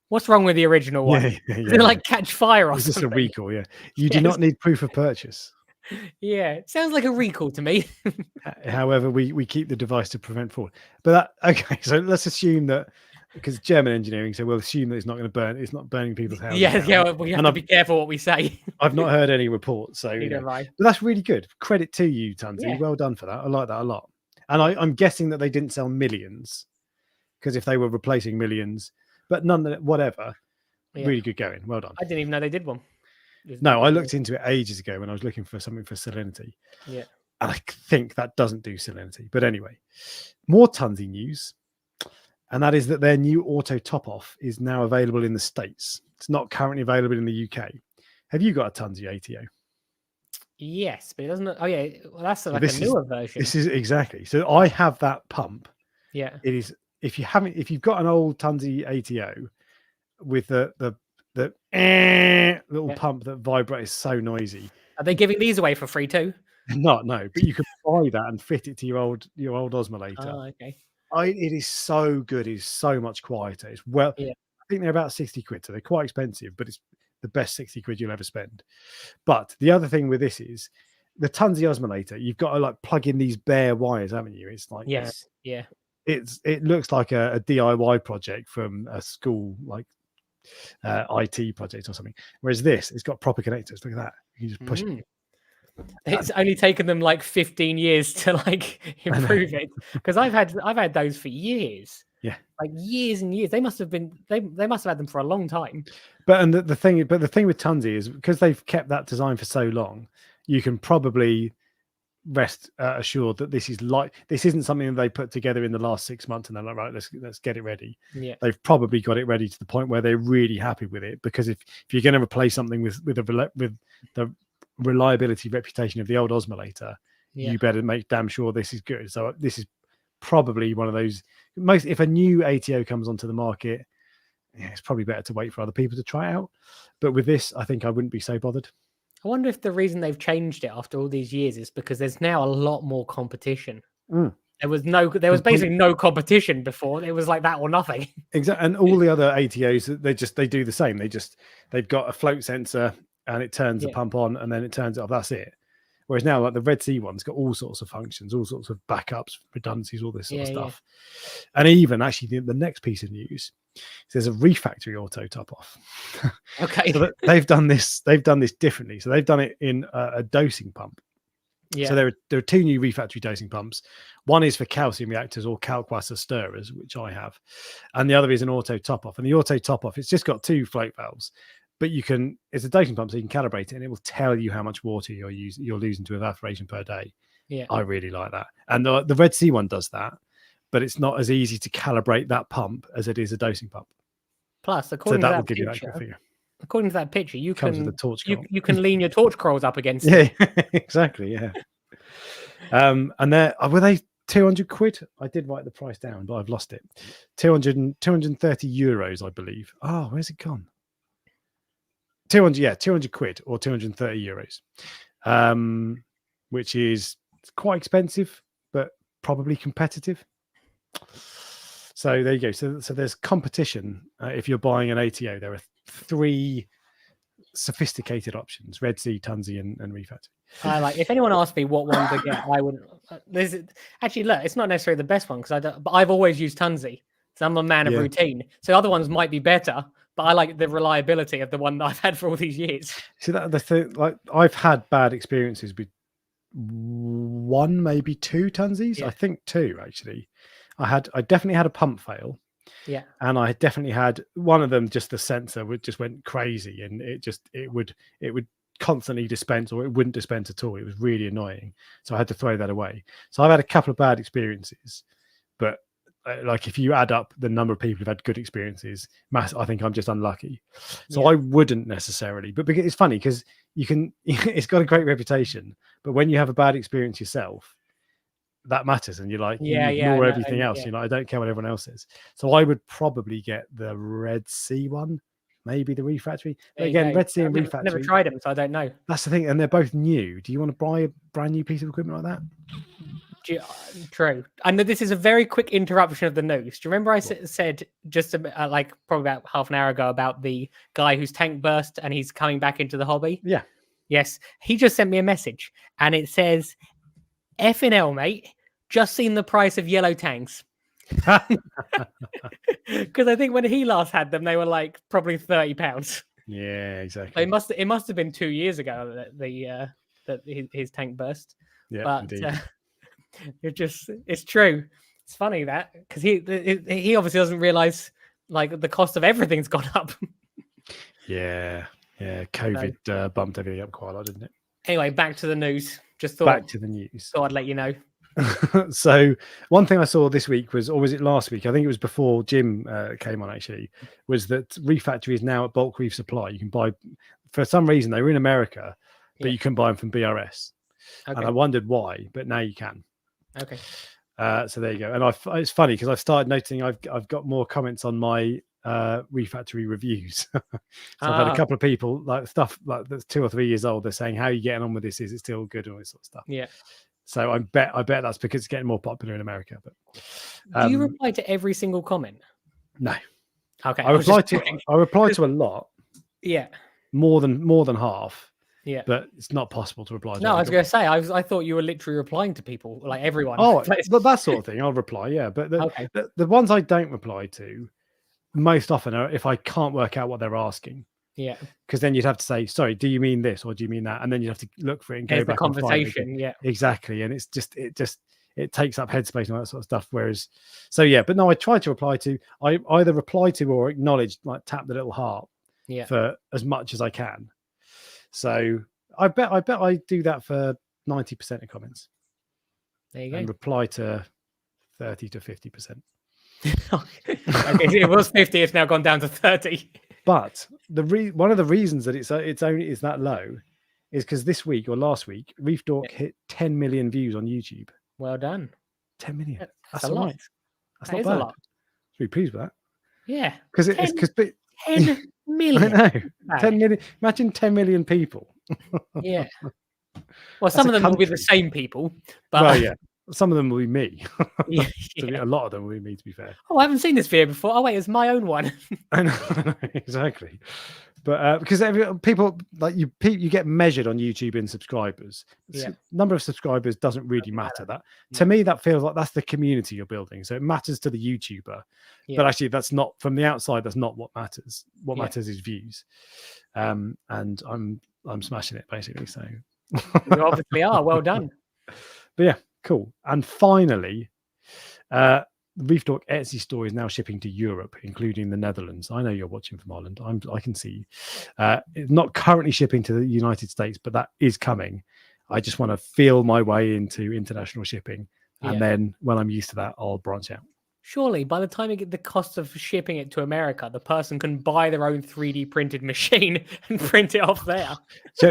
what's wrong with the original one? They catch fire or something. It's just a recall, yeah. You do not need proof of purchase. Yeah, it sounds like a recall to me. However, we keep the device to prevent fraud. But so let's assume that, because German engineering, so we'll assume that it's not going to burn. It's not burning people's houses. Yeah, we have to be careful what we say. I've not heard any reports, so right. But that's really good. Credit to you, Tunzi. Yeah. Well done for that. I like that a lot. And I'm guessing that they didn't sell millions, because if they were replacing millions. But whatever. Yeah. Really good going. Well done. I didn't even know they did one. No, I looked into it ages ago when I was looking for something for salinity. Yeah. And I think that doesn't do salinity. But anyway, more Tunzi news. and that is that their new auto top off is now available in the States. It's not currently available in the UK. Have you got a Tunzi ATO? Yes, but it doesn't. Oh yeah, well, that's like this a newer version. This is exactly. So I have that pump. Yeah. It is. If you've got an old Tunzi ATO with the little pump that vibrates so noisy. Are they giving these away for free too? No, but you can buy that and fit it to your old osmolator. Oh, okay. It is so good. It is so much quieter. It's I think they're about 60 quid, so they're quite expensive, but it's the best 60 quid you'll ever spend. But the other thing with this is the Tunzi osmolator, you've got to like plug in these bare wires, haven't you? It's like it looks like a DIY project from a school, like IT project or something. Whereas this, it's got proper connectors. Look at that. You just push it. It's only taken them like 15 years to like improve it, because I've had those for years. Yeah, like years and years. They must have had them for a long time. But the thing with Tunzi is because they've kept that design for so long, you can probably rest assured that this isn't something that they put together in the last 6 months and they're like, right, let's get it ready. Yeah, they've probably got it ready to the point where they're really happy with it, because if you're going to replace something with the reliability reputation of the old osmolator, you better make damn sure this is good. So this is probably one of those if a new ATO comes onto the market, it's probably better to wait for other people to try it out. But with this, I think I wouldn't be so bothered. I wonder if the reason they've changed it after all these years is because there's now a lot more competition. There was basically no competition before. It was like that or nothing. Exactly. And all the other ATOs, they do the same. They've got a float sensor and it turns the pump on and then it turns it off. That's it. Whereas now, like the Red Sea one's got all sorts of functions, all sorts of backups, redundancies, all this sort of stuff. And even actually the next piece of news, there's a Reef Factory auto top off. Okay. So they've done this differently. So they've done it in a dosing pump. Yeah. So there are two new Reef Factory dosing pumps. One is for calcium reactors or kalkwasser stirrers, which I have, and the other is an auto top off. And the auto top off, it's just got two float valves. But it's a dosing pump, so you can calibrate it, and it will tell you how much water you're losing to evaporation per day. Yeah, I really like that. And the Red Sea one does that, but it's not as easy to calibrate that pump as it is a dosing pump. Plus, according to that picture, you can lean your torch corals up against it. Yeah, exactly. Yeah. And were they 200 quid? I did write the price down, but I've lost it. 230 euros, I believe. Oh, where's it gone? 200 quid or 230 euros, which is quite expensive, but probably competitive. So there you go. So there's competition. If you're buying an ATO, there are 3 sophisticated options: Red Sea, Tunzi, and Reef Factory. If anyone asked me what one to get, I wouldn't. Actually, look, it's not necessarily the best one but I've always used Tunzi, so I'm a man of routine. So other ones might be better. But I like the reliability of the one that I've had for all these years. See, that the thing, like I've had bad experiences with 1, maybe 2 Tunzis. Yeah. I think 2 actually. I definitely had a pump fail. Yeah. And I definitely had one of them. Just the sensor just went crazy, and it would constantly dispense, or it wouldn't dispense at all. It was really annoying. So I had to throw that away. So I've had a couple of bad experiences, but. Like if you add up the number of people who've had good experiences, I think I'm just unlucky. So I wouldn't necessarily, but it's funny because it's got a great reputation, but when you have a bad experience yourself, that matters, and you're like, you ignore everything else. Yeah. You're like, I don't care what everyone else is. So I would probably get the Red Sea one, maybe the Reef Factory. But again, Red Sea and Reef Factory. I've never tried them, so I don't know. That's the thing, and they're both new. Do you want to buy a brand new piece of equipment like that? True. And this is a very quick interruption of the news. Do you remember I said just probably about half an hour ago about the guy whose tank burst and he's coming back into the hobby? Yeah. Yes. He just sent me a message and it says, F&L, mate, just seen the price of yellow tanks. Because I think when he last had them, they were like probably £30. Yeah, exactly. It must have been 2 years ago that his tank burst. Yeah, but indeed. It's true. It's funny that because he obviously doesn't realize like the cost of everything's gone up. Yeah. COVID bumped everything up quite a lot, didn't it? Anyway, back to the news. Just thought back to the news. Thought I'd let you know. So one thing I saw this week was, or was it last week? I think it was before Jim came on actually, was that Reef Factory is now at bulk reef supply. You can buy, for some reason, they were in America, but you can buy them from BRS. Okay. And I wondered why, but now you can. Okay. So there you go. And it's funny because I've started noticing I've got more comments on my Reef Factory reviews. So I've had a couple of people like stuff like that's 2 or 3 years old. They're saying, "How are you getting on with this? Is it still good?" and all this sort of stuff. Yeah. So I bet that's because it's getting more popular in America. But do you reply to every single comment? No. Okay. I reply to a lot. Yeah. More than half. Yeah. But it's not possible to reply to. No, I was going to say I thought you were literally replying to people, like everyone. Oh, that sort of thing. I'll reply. Yeah, but the ones I don't reply to most often are if I can't work out what they're asking. Yeah. Because then you'd have to say, sorry, do you mean this or do you mean that? And then you'd have to look for it and go back. The conversation. Yeah. Exactly. And it takes up headspace and all that sort of stuff. Whereas, so yeah, but no, I try to reply to, I either reply to or acknowledge, like tap the little heart for as much as I can. So I bet I do that for 90% of comments. There you go. And reply to 30 to 50%. Okay, it was 50. It's now gone down to 30. But one of the reasons that it's only is that low is because this week or last week, Reef Dork hit 10 million views on YouTube. Well done. 10 million. That's a lot. Right. That's not bad. A lot. Really pleased with that. Yeah. Because it's 10 million. I know. 10 million. Imagine 10 million people. Yeah. Well, some of them will be the same people. But... Well, yeah. Some of them will be me. Yeah. A lot of them will be me, to be fair. Oh, I haven't seen this video before. Oh, wait, it's my own one. I know, exactly. But because people like you get measured on YouTube in subscribers. Number of subscribers doesn't really matter. To me, that feels like that's the community you're building. So it matters to the YouTuber, but actually, that's not from the outside. That's not what matters. What matters is views. And I'm smashing it basically. So you obviously are. Well done. But yeah. Cool. And finally, the Reef Dork Etsy store is now shipping to Europe, including the Netherlands. I know you're watching from Ireland. I can see. It's not currently shipping to the United States, but that is coming. I just want to feel my way into international shipping. And then when I'm used to that, I'll branch out. Surely, by the time you get the cost of shipping it to America, the person can buy their own 3D printed machine and print it off there.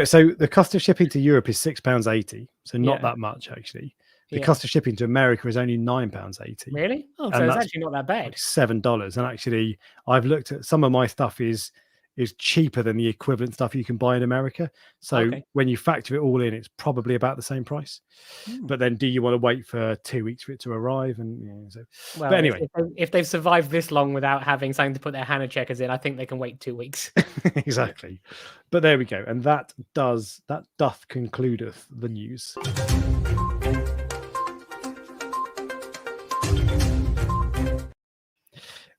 So the cost of shipping to Europe is £6.80. So not that much, actually. The cost of shipping to America is only £9.80. Really? Oh, so it's actually not that bad. Like $7. And actually, I've looked at some of my stuff is cheaper than the equivalent stuff you can buy in America. So when you factor it all in, it's probably about the same price. But then, do you want to wait for 2 weeks for it to arrive? And well, but anyway, if they've survived this long without having something to put their HANA checkers in, I think they can wait 2 weeks. Exactly. But there we go, and that doth concludeth the news.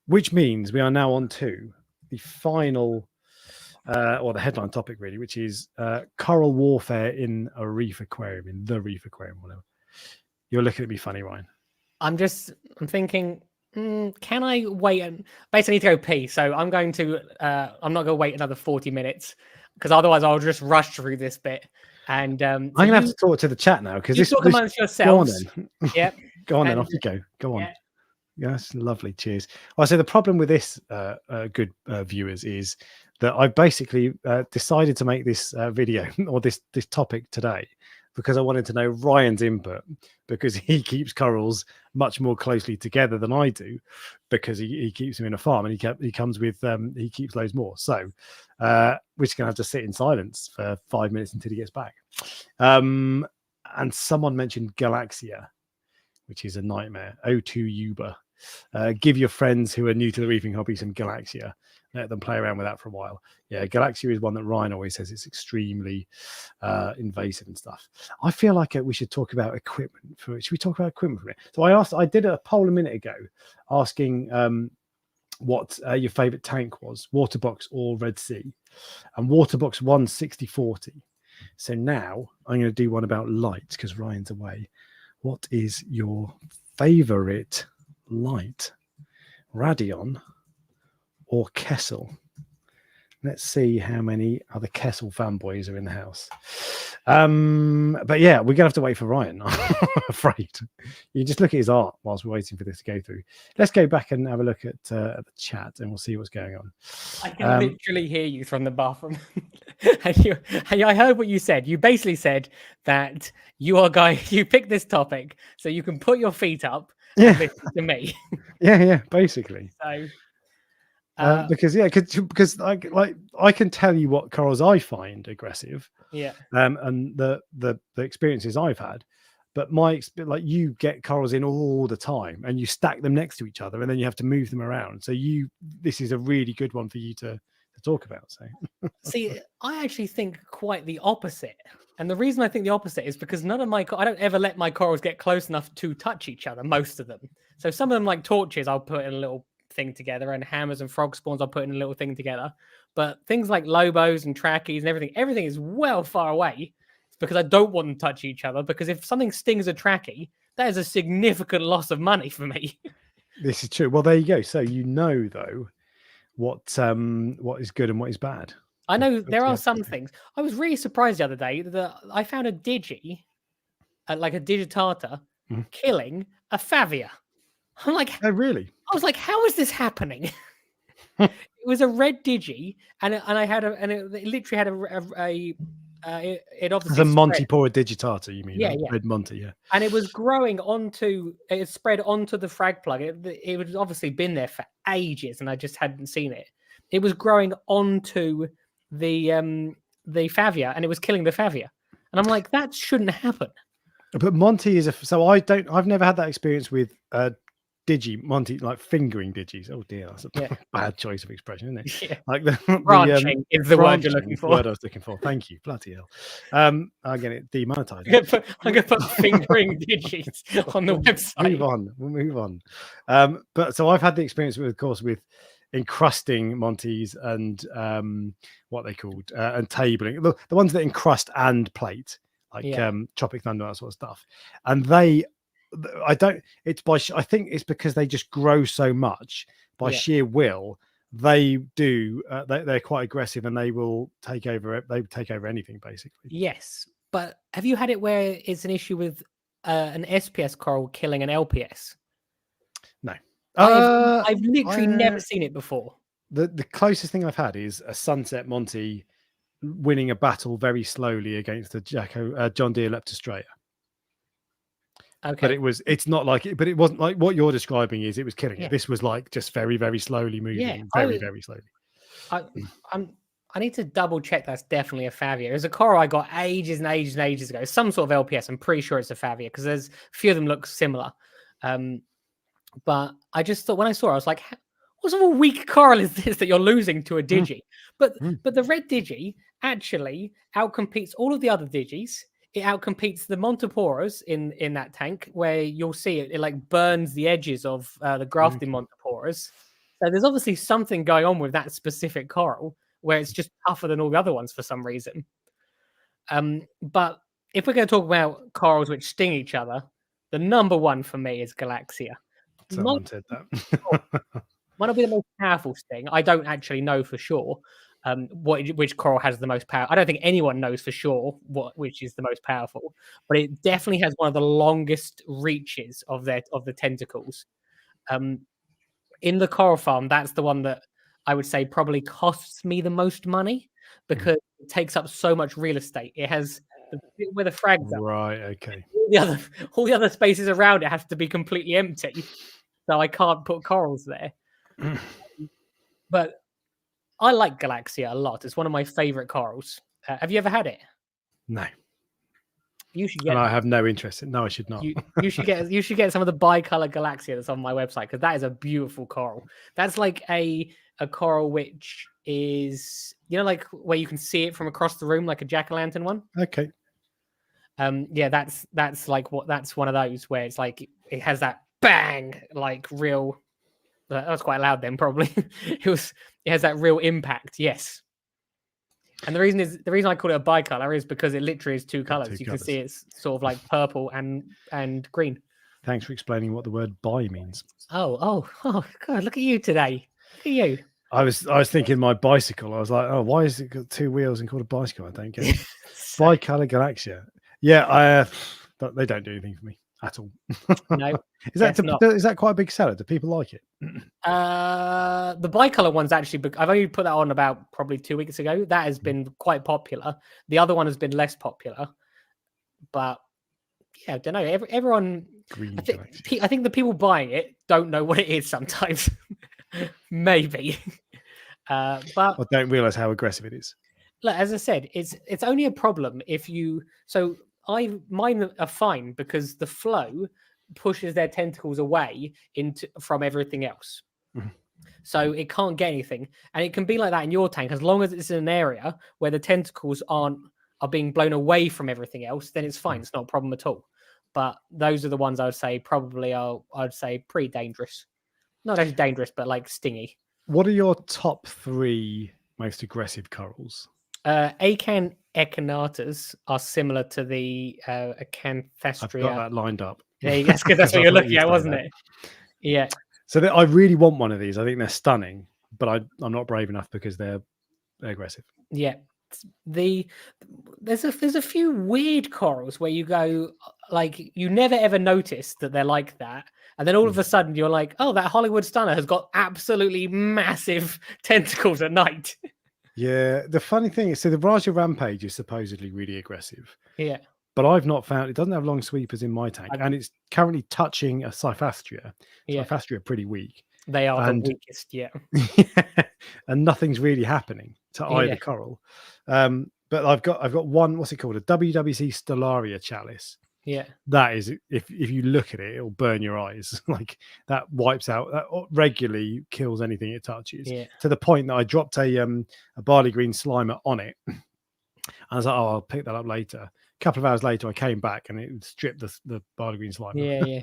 Which means we are now on to the final, or the headline topic really, which is coral warfare in a reef aquarium, in the reef aquarium, whatever. You're looking at me funny, Ryan. I'm thinking, can I wait? Basically, I need to go pee, so I'm not going to wait another 40 minutes because otherwise I'll just rush through this bit. And I'm going to have to talk to the chat now because this talk amongst yourselves. Go on then. Yep. Go on then. Off you go. Go on. Yeah. Yes, lovely. Cheers. Well, so the problem with this, good viewers, is that I basically decided to make this video or this topic today because I wanted to know Ryan's input, because he keeps corals much more closely together than I do, because he keeps them in a farm and he comes with he keeps loads more. So we're just gonna have to sit in silence for 5 minutes until he gets back. And someone mentioned Galaxia, which is a nightmare. O2 Uber. Give your friends who are new to the reefing hobby some Galaxia. Let them play around with that for a while. Yeah, Galaxia is one that Ryan always says it's extremely invasive and stuff. I feel like we should talk about equipment. Should we talk about equipment for it? So I did a poll a minute ago asking what your favorite tank was, Waterbox or Red Sea, and Waterbox won 60-40. So now I'm going to do one about light because Ryan's away. What is your favorite light, Radion or Kessel? Let's see how many other Kessel fanboys are in the house. But yeah, we're gonna have to wait for Ryan. I'm afraid. You just look at his art whilst we're waiting for this to go through. Let's go back and have a look at the chat, and we'll see what's going on. I can literally hear you from the bathroom. and I heard what you said. You basically said that you picked this topic so you can put your feet up and listen to me. Yeah, basically. So, because I can tell you what corals I find aggressive. Yeah. And the experiences I've had, but you get corals in all the time, and you stack them next to each other, and then you have to move them around. So this is a really good one for you to talk about. So, see, I actually think quite the opposite, and the reason I think the opposite is because I don't ever let my corals get close enough to touch each other. Most of them. So some of them, like torches, I'll put in a little thing together, and hammers and frog spawns I'll put in a little thing together. But things like lobos and trackies and everything is well far away. It's because I don't want them to touch each other, because if something stings a trackie, that is a significant loss of money for me. This is true. Well, there you go. So though what is good and what is bad. I know there are some things. I was really surprised the other day that I found a digi, like a digitata, killing a favia. I'm like, oh really? I was like, how is this happening? It was a red digi, and I had it literally had it obviously the Montipora digitata, you mean? Yeah. Red Monty, yeah. And it was growing it spread onto the frag plug. It had obviously been there for ages, and I just hadn't seen it. It was growing onto the favia, and it was killing the favia. And I'm like, that shouldn't happen. But Monty is I've never had that experience with digi Monty, like fingering digis. Oh dear, that's a bad choice of expression, isn't it? Yeah. Like the branching is the word you're looking for. Word I was looking for. Thank you, bloody hell. I'm getting it demonetized. I'm gonna put fingering digis on the website. We'll move on. But so I've had the experience with encrusting Monties and what they called and tabling, the ones that encrust and plate, like Tropic Thunder, that sort of stuff. And I think it's because they just grow so much by sheer will. They do. They're quite aggressive, and they will take over. They take over anything, basically. Yes, but have you had it where it's an issue with an SPS coral killing an LPS? No, I've literally never seen it before. The closest thing I've had is a Sunset Monty winning a battle very slowly against the John Deere Leptostrata. Okay. But it's not like it, but it wasn't like what you're describing is it was killing it. This was like just very, very slowly moving, very slowly. I need to double check that's definitely a favia. There's a coral I got ages and ages and ages ago. Some sort of LPS. I'm pretty sure it's a favia because there's a few of them look similar. But I just thought when I saw it, I was like, what sort of a weak coral is this that you're losing to a digi? But the red digi actually outcompetes all of the other digis. It outcompetes the Montiporas in that tank, where you'll see it like burns the edges of the grafting Montiporas. So there's obviously something going on with that specific coral where it's just tougher than all the other ones for some reason. But if we're going to talk about corals which sting each other, the number one for me is Galaxia. Someone said that. Might not be the most powerful sting. I don't actually know for sure. Which coral has the most power? I don't think anyone knows for sure which is the most powerful, but it definitely has one of the longest reaches of the tentacles. In the coral farm, that's the one that I would say probably costs me the most money because it takes up so much real estate. It has where the frags are. Right. Okay. All the other spaces around it has to be completely empty, so I can't put corals there. But I like Galaxia a lot. It's one of my favorite corals. Have you ever had it? No. You should get. And I have no interest in. No, I should not. You should get. You should get some of the bicolor Galaxia that's on my website because that is a beautiful coral. That's like a coral which is like where you can see it from across the room, like a jack-o'-lantern one. Okay. Yeah, that's like that's one of those where it's like it has that bang, like real. That was quite loud then, probably. It has that real impact, yes. And the reason I call it a bicolor is because it literally is two colors. You can see it's sort of like purple and green. Thanks for explaining what the word bi means. Oh, God, look at you today. Look at you. I was thinking my bicycle. I was like, oh, why is it got 2 wheels and called a bicycle? I don't get it. Bicolor Galaxia. Yeah, they don't do anything for me at all. No, is that quite a big seller? Do people like it? The bicolor one's actually. I've only put that on about probably 2 weeks ago. That has been quite popular. The other one has been less popular, but yeah, I don't know. Everyone. Green I think the people buying it don't know what it is sometimes. Maybe, but or don't realize how aggressive it is. Look, as I said, it's only a problem if you. So mine are fine because the flow pushes their tentacles away from everything else. Mm-hmm. So it can't get anything, and it can be like that in your tank as long as it's in an area where the tentacles are being blown away from everything else. Then it's fine; it's not a problem at all. But those are the ones I would say probably I'd say pretty dangerous. Not as dangerous, but like stingy. What are your top 3 most aggressive corals? Acan echinatas are similar to the Acanthestria. I've got that lined up. Yeah, that's because that's what you're looking at, wasn't it? Yeah. So I really want one of these. I think they're stunning, but I'm not brave enough because they're aggressive. Yeah. There's a few weird corals where you go like you never ever notice that they're like that, and then all of a sudden you're like, oh, that Hollywood stunner has got absolutely massive tentacles at night. Yeah, the funny thing is, so the Raja Rampage is supposedly really aggressive. Yeah. But I've not found it doesn't have long sweepers in my tank, and it's currently touching a Cyphastria. Yeah. Cyphastria are pretty weak. They are the weakest, yeah. And nothing's really happening to either coral. But I've got one, what's it called? A WWC Stellaria chalice. Yeah. That is, if you look at it, it'll burn your eyes. Like that wipes out, that regularly kills anything it touches. Yeah. To the point that I dropped a barley green slimer on it. And I was like, oh, I'll pick that up later. A couple of hours later, I came back and it stripped the barley green slimer.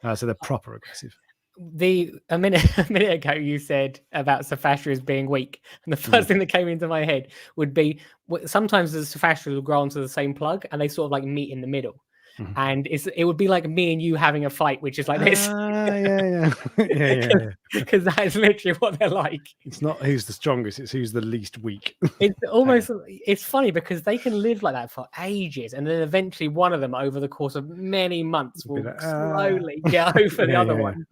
Yeah. So they're proper aggressive. A minute ago you said about Cephastrias being weak, and the first thing that came into my head would be sometimes the Cephastrias will grow onto the same plug and they sort of like meet in the middle. And it would be like me and you having a fight, which is like this. Yeah. Because that is literally what they're like. It's not who's the strongest; it's who's the least weak. It's almost it's funny because they can live like that for ages, and then eventually one of them, over the course of many months, will slowly get over the other one.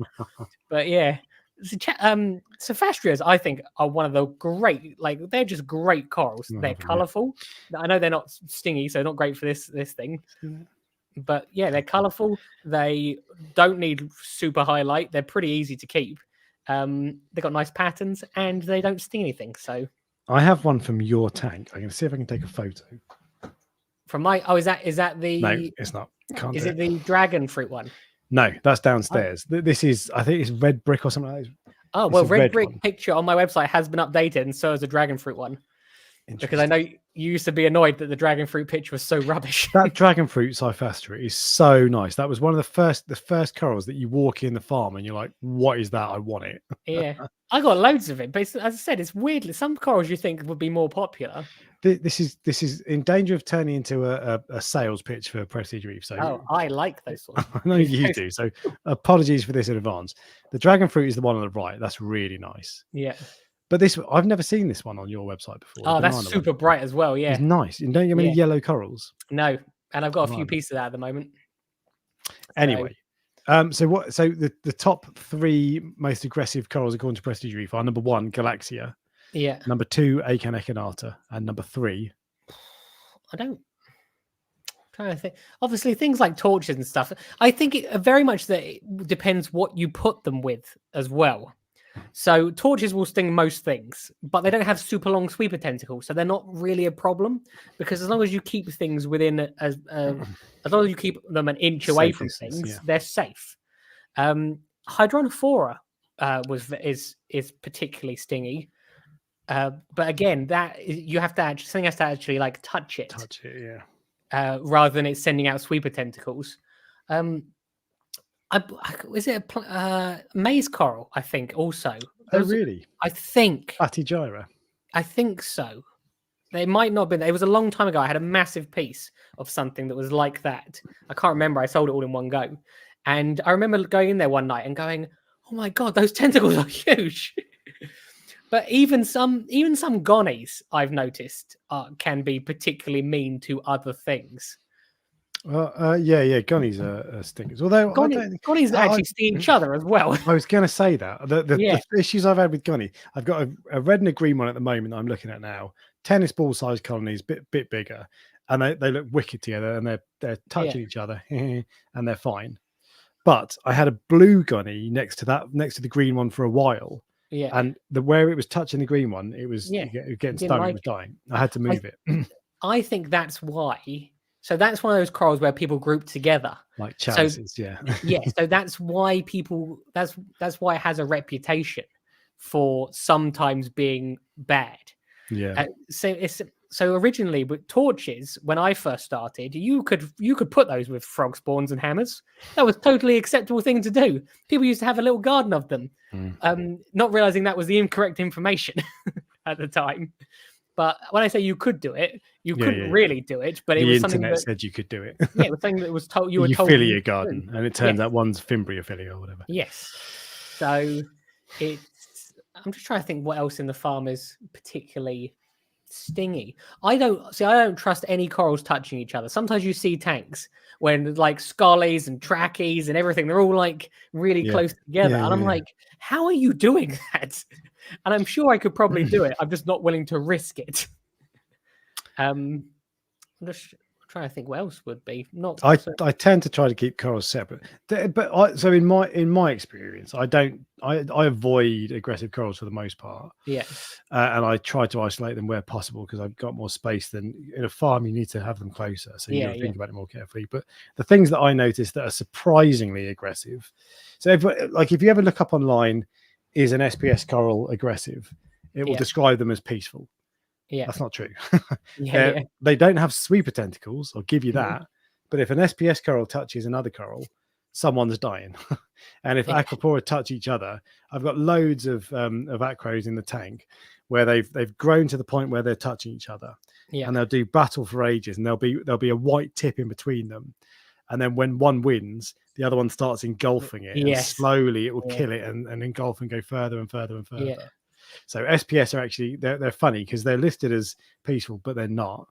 But yeah. Cephastrias, I think, are one of the great, like they're just great corals. They're colourful. I know they're not stingy, so not great for this thing. But yeah, they're colourful. They don't need super highlight. They're pretty easy to keep. They've got nice patterns and they don't sting anything. So I have one from your tank. I'm going to see if I can take a photo. From my is that the? No, it's not. Can't is it the dragon fruit one? No, that's downstairs. This is, I think it's red brick or something like that. Oh well, red brick picture on my website has been updated, and so is the dragon fruit one. Because I know you used to be annoyed that the dragon fruit picture was so rubbish. That dragon fruit Cyphastria is so nice. That was one of the first corals that you walk in the farm and you're like, what is that? I want it. Yeah. I got loads of it, but as I said, it's weirdly some corals you think would be more popular. This is in danger of turning into a sales pitch for Prestige Reef. So I like those ones. I know you do. So apologies for this in advance. The dragon fruit is the one on the right. That's really nice. Yeah. But I've never seen this one on your website before. Oh, that's super bright as well. Yeah, it's nice. You don't get many yellow corals. No, and I've got a few pieces of that at the moment. Anyway, so the top 3 most aggressive corals according to Prestige Reef are number 1, Galaxia. Yeah. Number 2, Acan echinata, and number 3. I'm trying to think. Obviously, things like torches and stuff. I think it very much that it depends what you put them with as well. So torches will sting most things, but they don't have super long sweeper tentacles, so they're not really a problem because as long as you keep things within as long as you keep them an inch away from things, they're safe. Hydronophora is particularly stingy, but again, you have to actually like touch it, rather than it sending out sweeper tentacles. Is it a maze coral? I think also. Oh, really? I think. Atigyra. I think so. They might not have been. It was a long time ago. I had a massive piece of something that was like that. I can't remember. I sold it all in one go. And I remember going in there one night and going, oh my God, those tentacles are huge. But even some gonnies I've noticed can be particularly mean to other things. Yeah, gunnies are stinkers. Although I don't, Gonnies actually sting each other as well. I was going to say that Yeah. the issues I've had with gunny, I've got a red and a green one at the moment that I'm looking at now. Tennis ball sized colonies, bit bigger, and they look wicked together, and they're touching each other, and they're fine. But I had a blue gunny next to the green one for a while. Yeah. And where it was touching the green one, it was getting stung, it was dying. I had to move it. I think that's why. So that's one of those corals where people group together. Like chalices, yeah. So that's why people that's why it has a reputation for sometimes being bad. Yeah. So originally with torches, when I first started, you could put those with frog spawns and hammers. That was totally acceptable thing to do. People used to have a little garden of them, not realizing that was the incorrect information at the time. But when I say you could do it, you couldn't really do it. But it was something that said you could do it. Yeah, it was something that was told you were told. Euphilia garden, and it turns out one's Fimbriophilia or whatever. Yes. So I'm just trying to think what else in the farm is particularly stingy. I don't trust any corals touching each other. Sometimes you see tanks when like scullies and trackies and everything, they're all like really close together. And I'm like, how are you doing that? And I'm sure I could probably do it. I'm just not willing to risk it. I'm just trying to think what else would be. I tend to try to keep corals separate, but in my experience, I avoid aggressive corals for the most part. Yeah, and I try to isolate them where possible because I've got more space than in a farm. You need to have them closer, so you got to think about it more carefully. But the things that I noticed that are surprisingly aggressive. So if you ever look up online, is an SPS coral aggressive? It will describe them as peaceful. Yeah, that's not true. Yeah. They don't have sweeper tentacles, I'll give you that. But if an SPS coral touches another coral, someone's dying. And if Aquapora touch each other, I've got loads of acros in the tank where they've grown to the point where they're touching each other. Yeah. And they'll do battle for ages, and there'll be a white tip in between them. And then when one wins, the other one starts engulfing it. And slowly it will kill it and engulf and go further and further and further. Yeah. So SPS are actually they're funny because they're listed as peaceful, but they're not.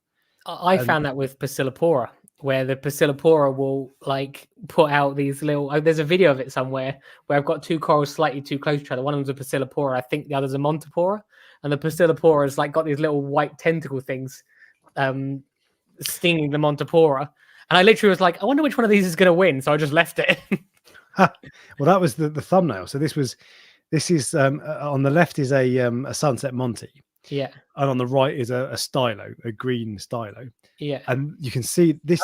I found that with Pacillipora, where the Pacillipora will like put out these little. There's a video of it somewhere where I've got two corals slightly too close to each other. One of them's a Pacillipora, I think the other's a Montipora, and the Pacillipora has like got these little white tentacle things stinging the Montipora. And I literally was like, I wonder which one of these is going to win. So I just left it. Well, that was the thumbnail. So this is on the left is a Sunset Monty. Yeah. And on the right is a stylo, a green stylo. Yeah. And you can see this.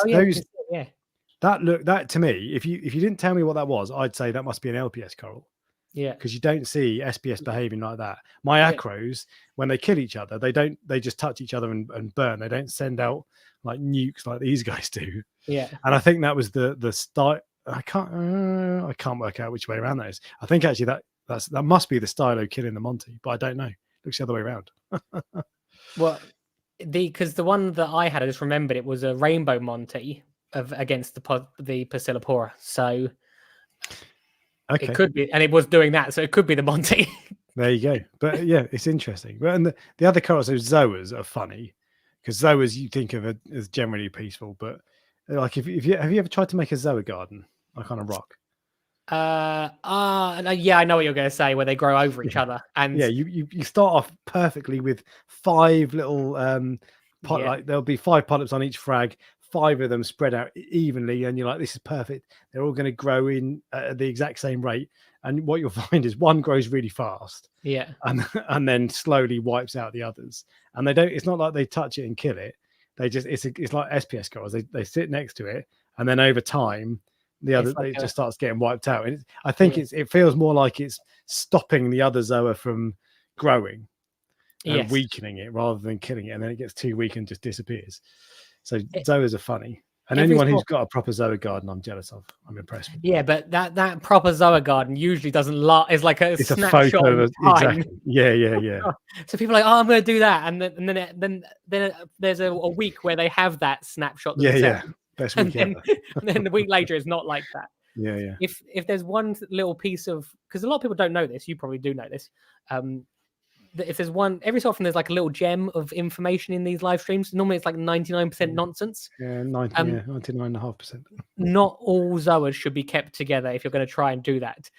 That to me, if you didn't tell me what that was, I'd say that must be an LPS coral. Yeah. Because you don't see SPS behaving like that. My acros, when they kill each other, they just touch each other and burn. They don't send out like nukes like these guys do. Yeah. And I think that was the style. I can't work out which way around that is. I think actually that must be the stylo killing the Monty, but I don't know. Looks the other way around. Well, because the one that I had, I just remembered it was a rainbow Monty against the Pacillipora. So it could be, and it was doing that, so it could be the Monty. There you go. But yeah, it's interesting. But and the other corals, those zoas, are funny because zoas you think of as generally peaceful, but like have you ever tried to make a zoa garden like on a rock? Yeah, I know what you're going to say, where they grow over each other, and you start off perfectly with 5 little like there'll be 5 polyps on each frag, 5 of them spread out evenly, and you're like, this is perfect. They're all going to grow in at the exact same rate, and what you'll find is one grows really fast, and then slowly wipes out the others, and it's not like they touch it and kill it. They just it's like SPS corals. They sit next to it, and then over time it just starts getting wiped out. And I think it feels more like it's stopping the other zoa from growing and weakening it rather than killing it, and then it gets too weak and just disappears. So zoas are funny, and anyone who's got a proper zoa garden, I'm jealous of. I'm impressed with. Yeah, but that proper zoa garden usually doesn't last. It's like it's a photo of exactly. Yeah. So people are like, oh, I'm going to do that, and then there's a week where they have that snapshot. Best week ever. And then the week later, it's not like that. Yeah. If there's one little piece of, because a lot of people don't know this, you probably do know this. that if there's one, every so often there's like a little gem of information in these live streams. Normally it's like 99% nonsense. Yeah, 99.5%. Not all zoas should be kept together if you're going to try and do that.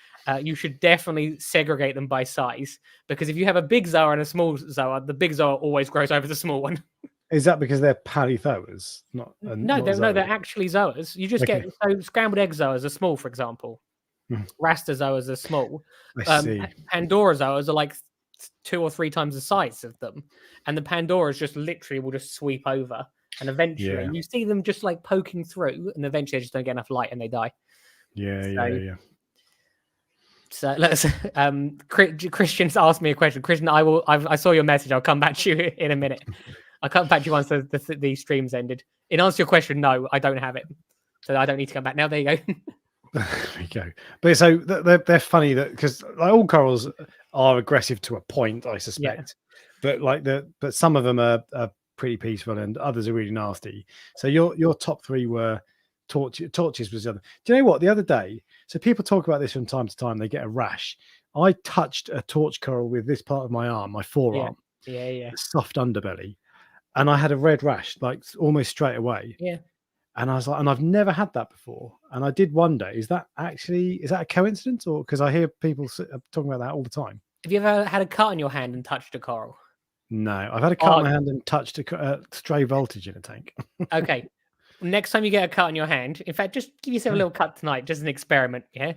You should definitely segregate them by size, because if you have a big zoa and a small zoa, the big zoa always grows over the small one. Is that because they're polythoas? No, they're actually zoas. You just get so scrambled egg zoas are small, for example. Rasta zoas are small. I see. Pandora zoas are like 2 or 3 times the size of them, and the Pandoras just literally will just sweep over, and eventually you see them just like poking through, and eventually they just don't get enough light and they die. Yeah. So let's. Christian's asked me a question. Christian, I saw your message. I'll come back to you in a minute. I'll come back to you once the stream's ended. In answer to your question, no, I don't have it, so I don't need to come back now. There you go. There we go. But so they're funny that because like all corals are aggressive to a point, I suspect. But some of them are pretty peaceful and others are really nasty. So your top 3 were torches was the other. Do you know what? The other day, so people talk about this from time to time. They get a rash. I touched a torch coral with this part of my arm, my forearm. Yeah. Soft underbelly, and I had a red rash like almost straight away. Yeah. And I was like, and I've never had that before. And I did wonder, is that a coincidence, or because I hear people talking about that all the time? Have you ever had a cut on your hand and touched a coral? No, I've had a cut on my hand and touched a stray voltage in a tank. Okay. Next time you get a cut on your hand, in fact, just give yourself a little cut tonight, just an experiment. Yeah.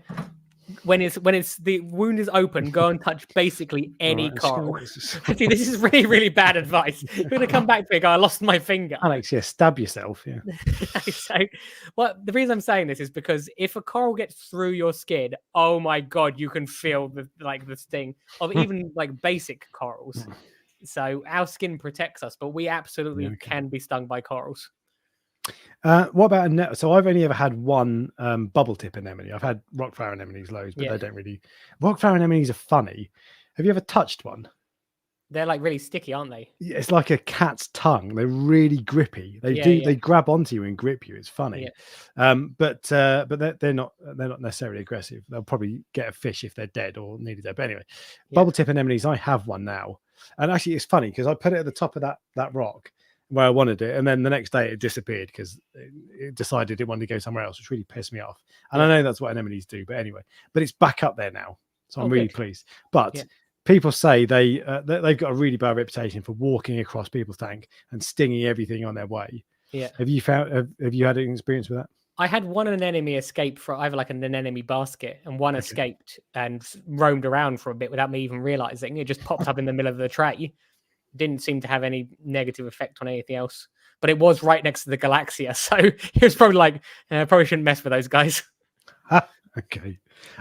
When it's the wound is open, go and touch basically any coral. See, this is really, really bad advice. You're going to come back to it, go, I lost my finger. Alex, stab yourself. Yeah. So, the reason I'm saying this is because if a coral gets through your skin, oh my God, you can feel the sting of even like basic corals. So our skin protects us, but we absolutely can be stung by corals. What about so I've only ever had one bubble tip anemone. I've had rock flower anemones loads, but they don't really. Rock flower anemones are funny. Have you ever touched one? They're like really sticky, aren't they? Yeah, it's like a cat's tongue. They're really grippy. They grab onto you and grip you. It's funny. But they're not necessarily aggressive. They'll probably get a fish if they're dead or nearly dead. But anyway, bubble tip anemones, I have one now. And actually it's funny because I put it at the top of that rock where I wanted it, and then the next day it disappeared because it decided it wanted to go somewhere else, which really pissed me off. And I know that's what anemones do, but anyway, but it's back up there now, so I'm really pleased. But people say they've got a really bad reputation for walking across people's tank and stinging everything on their way. Yeah. Have you had an experience with that? I had one anemone escape from either like an anemone basket, and one escaped and roamed around for a bit without me even realizing. It just popped up in the middle of the tray. Didn't seem to have any negative effect on anything else, but it was right next to the Galaxia, so he was probably like, probably shouldn't mess with those guys. Okay.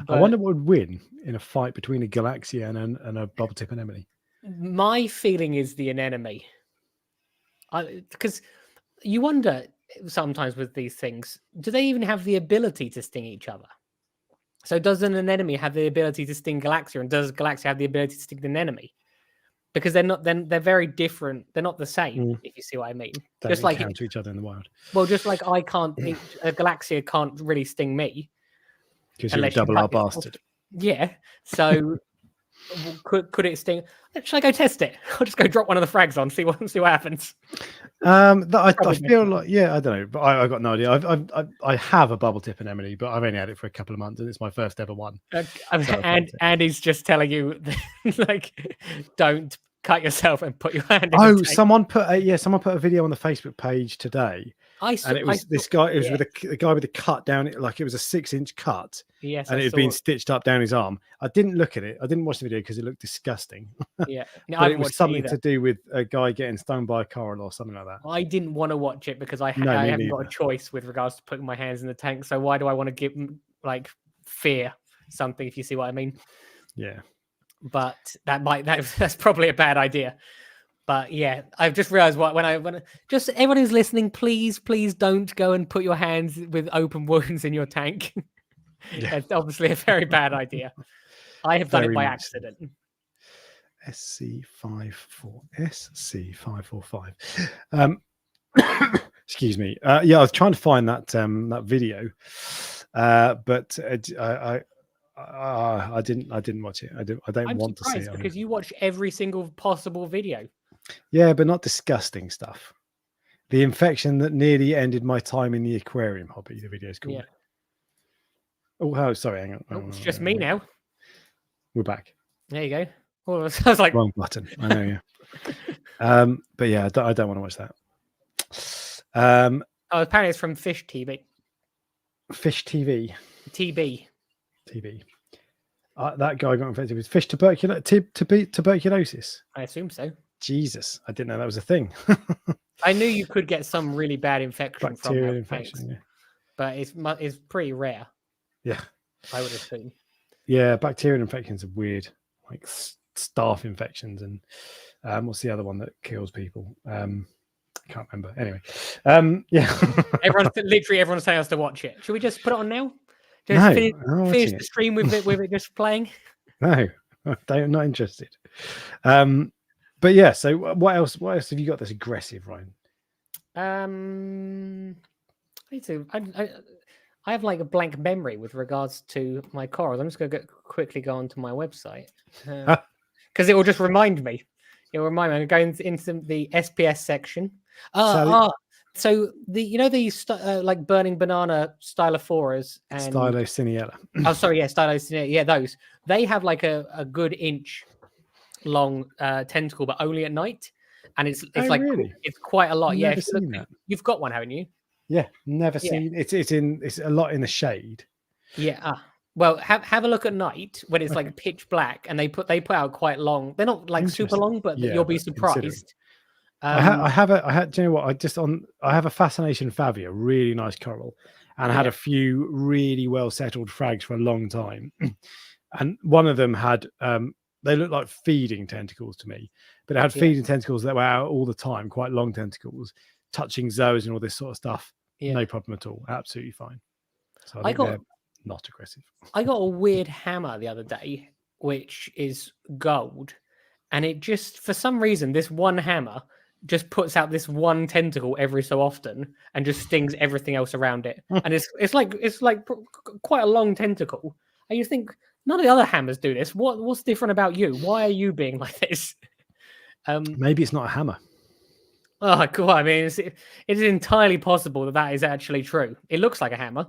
But I wonder what would win in a fight between a Galaxia and a bubble tip anemone. My feeling is the anemone, because you wonder sometimes with these things, do they even have the ability to sting each other? So does an anemone have the ability to sting Galaxia, and does Galaxia have the ability to sting the anemone? Because they're very different. They're not the same, if you see what I mean. They just like encounter each other in the wild. Well, just like I can't, a Galaxia can't really sting me. Because you're a double R bastard. Yeah. So could it sting? Should I go test it? I'll just go drop one of the frags on, see what happens. I feel like I don't know, but I got no idea. I have a bubble tip anemone, but I've only had it for a couple of months, and it's my first ever one. And he's just telling you, like, don't cut yourself and put your hand. Someone put a video on the Facebook page today. It was with a guy with a cut down it, like it was a 6-inch cut. Yes, and it had been stitched up down his arm. I didn't look at it. I didn't watch the video because it looked disgusting. Yeah, but it was something to do with a guy getting stung by a coral or something like that. I didn't want to watch it because I haven't got a choice with regards to putting my hands in the tank. So why do I want to give like fear something? If you see what I mean? Yeah. But that's probably a bad idea. But yeah, I've just realized when just everyone who's listening, please don't go and put your hands with open wounds in your tank. That's obviously a very bad idea. I have done it by accident. SC545. Excuse me. I was trying to find that video, but I didn't watch it. I don't I'm want to see surprised it. because you watch every single possible video. Yeah, but not disgusting stuff. The infection that nearly ended my time in the aquarium hobby. The video's called. Yeah. Oh, sorry. Hang on. Oh, it's just me now. We're back. There you go. Oh, I was like, Wrong button. I know. Yeah. But yeah, I don't want to watch that. oh, apparently it's from Fish TV. Fish TV. TB. That guy got infected with fish tuberculosis. I assume so. Jesus, I didn't know that was a thing. I knew you could get some really bad infection Bacterial from infection, yeah. but it's pretty rare. Yeah, I would assume. Yeah, bacterial infections are weird, like staph infections, and what's the other one that kills people? I can't remember. Anyway, yeah. Everyone's telling us to watch it. Should we just put it on now? Just No, finish the stream with it just playing. No, I'm not interested. But yeah. So what else? What else have you got that's aggressive, Ryan? I have like a blank memory with regards to my corals. I'm just going to quickly go onto my website because it will just remind me. It will remind me. I'm going into the SPS section. So these like burning banana stylophoras and Stylociniella. oh, sorry, yeah, Stylociniella. Yeah, those. They have like a good inch long tentacle, but only at night, and it's like really? It's quite a lot. Never yeah, you've got one, haven't you? Yeah, never seen. It's a lot in the shade. Yeah. Well, have a look at night when it's like pitch black, and they put out quite long. They're not like super long, but you'll be surprised. I have. Do you know what? I have a Fascination Favia, really nice coral, and I had a few really well settled frags for a long time. And one of them had they looked like feeding tentacles to me, but it had feeding tentacles that were out all the time, quite long tentacles, touching zoas and all this sort of stuff. Yeah. No problem at all. Absolutely fine. So I think they're not aggressive. I got a weird hammer the other day, which is gold, and it just, for some reason, this one hammer just puts out this one tentacle every so often and just stings everything else around it. And it's like quite a long tentacle. And you think, none of the other hammers do this. What's different about you? Why are you being like this? Maybe it's not a hammer. Oh, cool. I mean, it is entirely possible that is actually true. It looks like a hammer.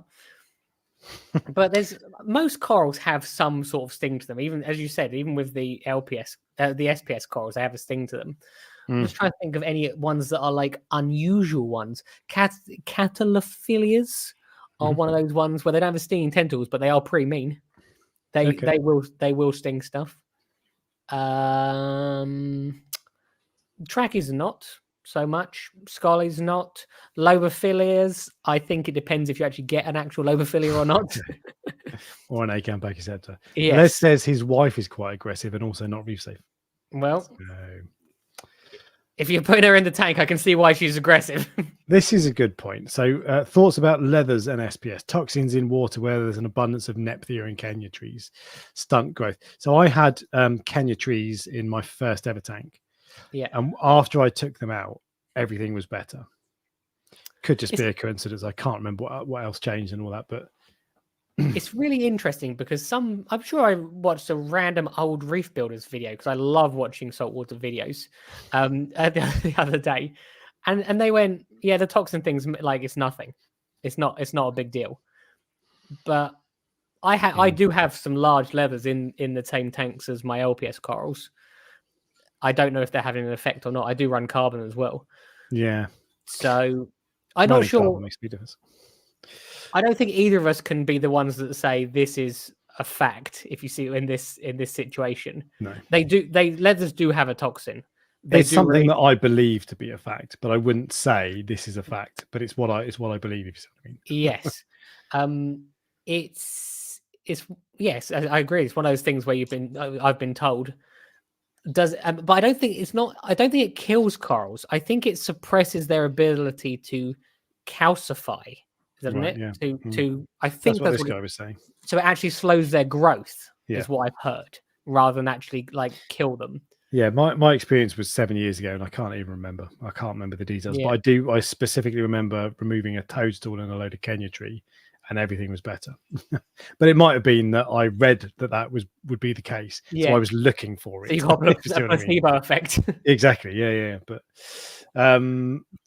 But most corals have some sort of sting to them. Even, as you said, even with the LPS, the SPS corals, they have a sting to them. I'm just trying to think of any ones that are like unusual ones. Catalophilias are one of those ones where they don't have a stinging tentacles, but they are pretty mean. They will sting stuff. Trackies are not so much. Scollies not. Lobophilias, I think it depends if you actually get an actual lobophilia or not. Or an Acanthocerceptor. Yes. Les says his wife is quite aggressive and also not reef safe. Well, if you're putting her in the tank, I can see why she's aggressive. This is a good point. So thoughts about leathers and SPS. Toxins in water where there's an abundance of Nephthia and Kenya trees stunt growth. So I had Kenya trees in my first ever tank. Yeah. And after I took them out, everything was better. Could just be a coincidence. I can't remember what else changed and all that, but it's really interesting because I'm sure I watched a random old reef builders video because I love watching saltwater videos the other day, and they went, yeah, the toxin thing's like it's nothing, it's not a big deal. But I do have some large leathers in the same tanks as my LPS corals. I don't know if they're having an effect or not. I do run carbon as well. Yeah. So I'm not sure. Makes a difference. I don't think either of us can be the ones that say this is a fact. If you see in this situation, no, leathers do have a toxin. It's something that I believe to be a fact, but I wouldn't say this is a fact. But it's what I believe. If you see what I mean. Yes, yes, I agree. It's one of those things where I've been told. But I don't think it kills corals. I think it suppresses their ability to calcify. Doesn't it? Yeah. I think that's what this guy was saying. So it actually slows their growth, is what I've heard, rather than actually like kill them. Yeah, my experience was 7 years ago, and I can't even remember. I can't remember the details, but I specifically remember removing a toadstool and a load of Kenya tree, and everything was better. But it might have been that I read that would be the case, so I was looking for So it. you got if you see a what I mean. placebo effect. Exactly. Yeah. But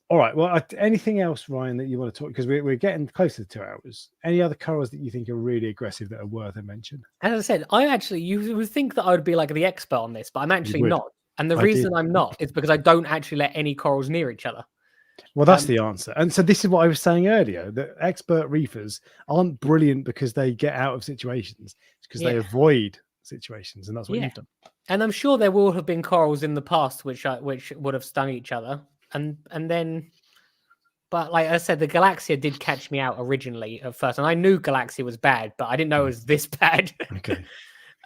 all right. Well, anything else, Ryan, that you want to talk? Because we're getting closer to 2 hours. Any other corals that you think are really aggressive that are worth a mention? As I said, you would think that I would be like the expert on this, but I'm actually not. And the reason I'm not is because I don't actually let any corals near each other. Well, that's the answer. And so this is what I was saying earlier, that expert reefers aren't brilliant because they get out of situations. It's because they avoid situations, and that's what you've done. And I'm sure there will have been corals in the past which would have stung each other. And then, but like I said, the Galaxia did catch me out originally at first. And I knew Galaxia was bad, but I didn't know it was this bad. Okay.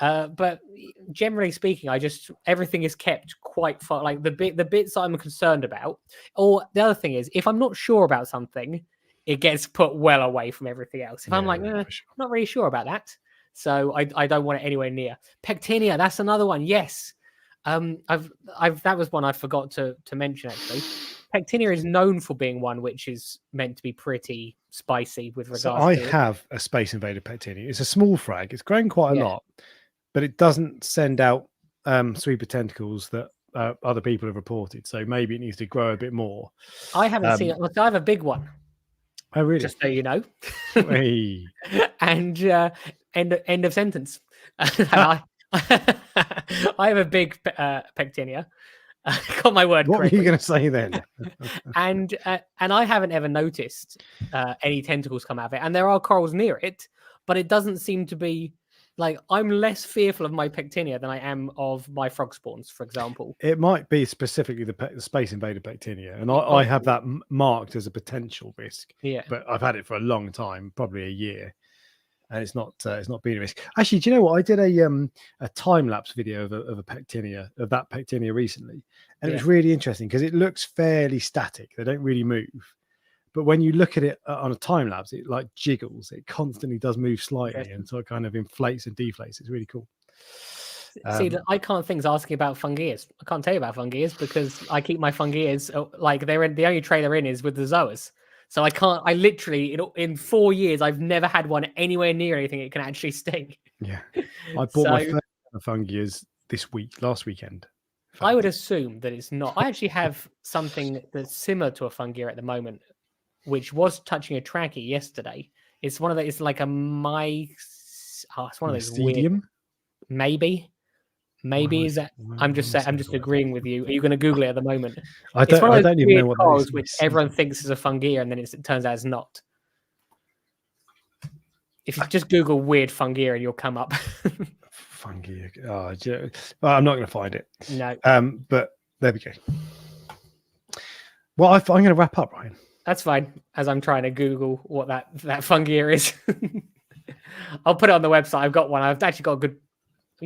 But generally speaking, everything is kept quite far. Like the bits I'm concerned about, or the other thing is, if I'm not sure about something, it gets put well away from everything else. If I'm like, I'm not really sure about that, so I don't want it anywhere near. Pectinia, that's another one. Yes, that was one I forgot to mention actually. Pectinia is known for being one which is meant to be pretty spicy with regards. So I have a Space Invader Pectinia. It's a small frag. It's grown quite a lot, but it doesn't send out sweeper tentacles that other people have reported. So maybe it needs to grow a bit more. I haven't seen it. I have a big one. Oh, really? Just so you know. Hey. And end of sentence. I have a big Pectinia. Got my word. What correctly. were you going to say then? and I haven't ever noticed any tentacles come out of it. And there are corals near it, but it doesn't seem to be like I'm less fearful of my Pectinia than I am of my frog spawns, for example. It might be specifically the Space Invader Pectinia, and I have that marked as a potential risk. Yeah, but I've had it for a long time, probably a year. And it's not been a risk. Actually, do you know what? I did a time lapse video of that Pectinia recently, and it was really interesting because it looks fairly static. They don't really move, but when you look at it on a time lapse, it like jiggles. It constantly does move slightly, and so it kind of inflates and deflates. It's really cool. See, I can't think asking about fungias. I can't tell you about fungias because I keep my fungias like the only tray they're in is with the zoas. So I can't. I literally in 4 years I've never had one anywhere near anything it can actually sting. Yeah, I bought my first fungias last weekend. I would assume that it's not. I actually have something that's similar to a fungia at the moment, which was touching a trachea yesterday. It's one of the. It's like a it's one of those weird. Maybe is that? I'm just saying. I'm just agreeing with you. Are you going to Google it at the moment? I don't even know what that is. Which everyone thinks is a fungia, and then it turns out it's not. If you just Google weird fungia, and you'll come up. Fungia. Well, I'm not going to find it. No. But there we go. Well, I'm going to wrap up, Ryan. That's fine. As I'm trying to Google what that fungia is. I'll put it on the website. I've got one. I've actually got a good. Oh,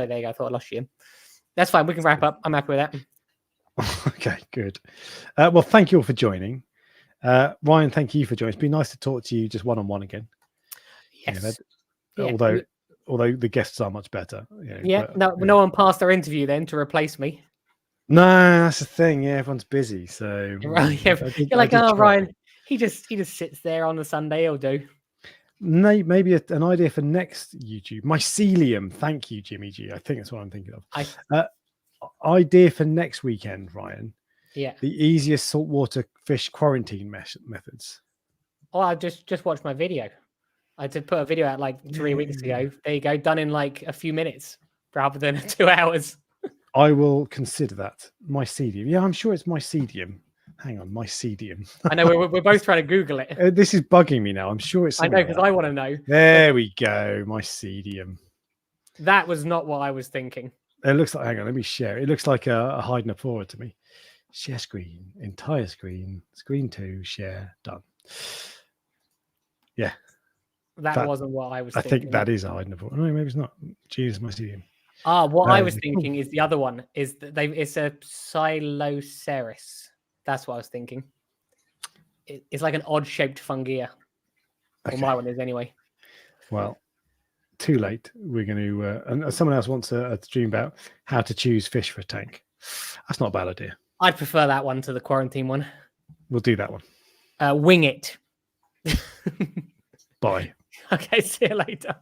there you go. I thought I lost you. That's fine. We can wrap up. I'm happy with that. Okay, good. Well, thank you all for joining. Ryan, thank you for joining. It's been nice to talk to you just one-on-one again. Yes. Although the guests are much better. No one passed their interview then to replace me. No, that's the thing. Yeah, everyone's busy. So you're like, Ryan, he just sits there on a Sunday. He'll do. Maybe an idea for next YouTube. Mycelium. Thank you, Jimmy G. I think that's what I'm thinking of. Idea for next weekend, Ryan. Yeah. The easiest saltwater fish quarantine methods. Oh, I just watched my video. I did put a video out like 3 weeks ago. There you go. Done in like a few minutes rather than 2 hours. I will consider that. Mycelium. Yeah, I'm sure it's mycelium. Hang on, mycelium. I know we're both trying to Google it. This is bugging me now. I'm sure it's. I know because I want to know. There we go. Mycelium. That was not what I was thinking. It looks like. Hang on, let me share. It looks like a Hydenopora to me. Share screen. Entire screen. Screen 2. Share. Done. Yeah. That wasn't what I was thinking. I think that is a Hydenopora. No, maybe it's not. Jesus, mycelium. What I was thinking is the other one is that it's a Siloceris. That's what I was thinking. It's like an odd-shaped fungia. Okay. Well, my one is anyway. Well, too late. We're going to... and someone else wants a stream about how to choose fish for a tank. That's not a bad idea. I'd prefer that one to the quarantine one. We'll do that one. Wing it. Bye. Okay, see you later.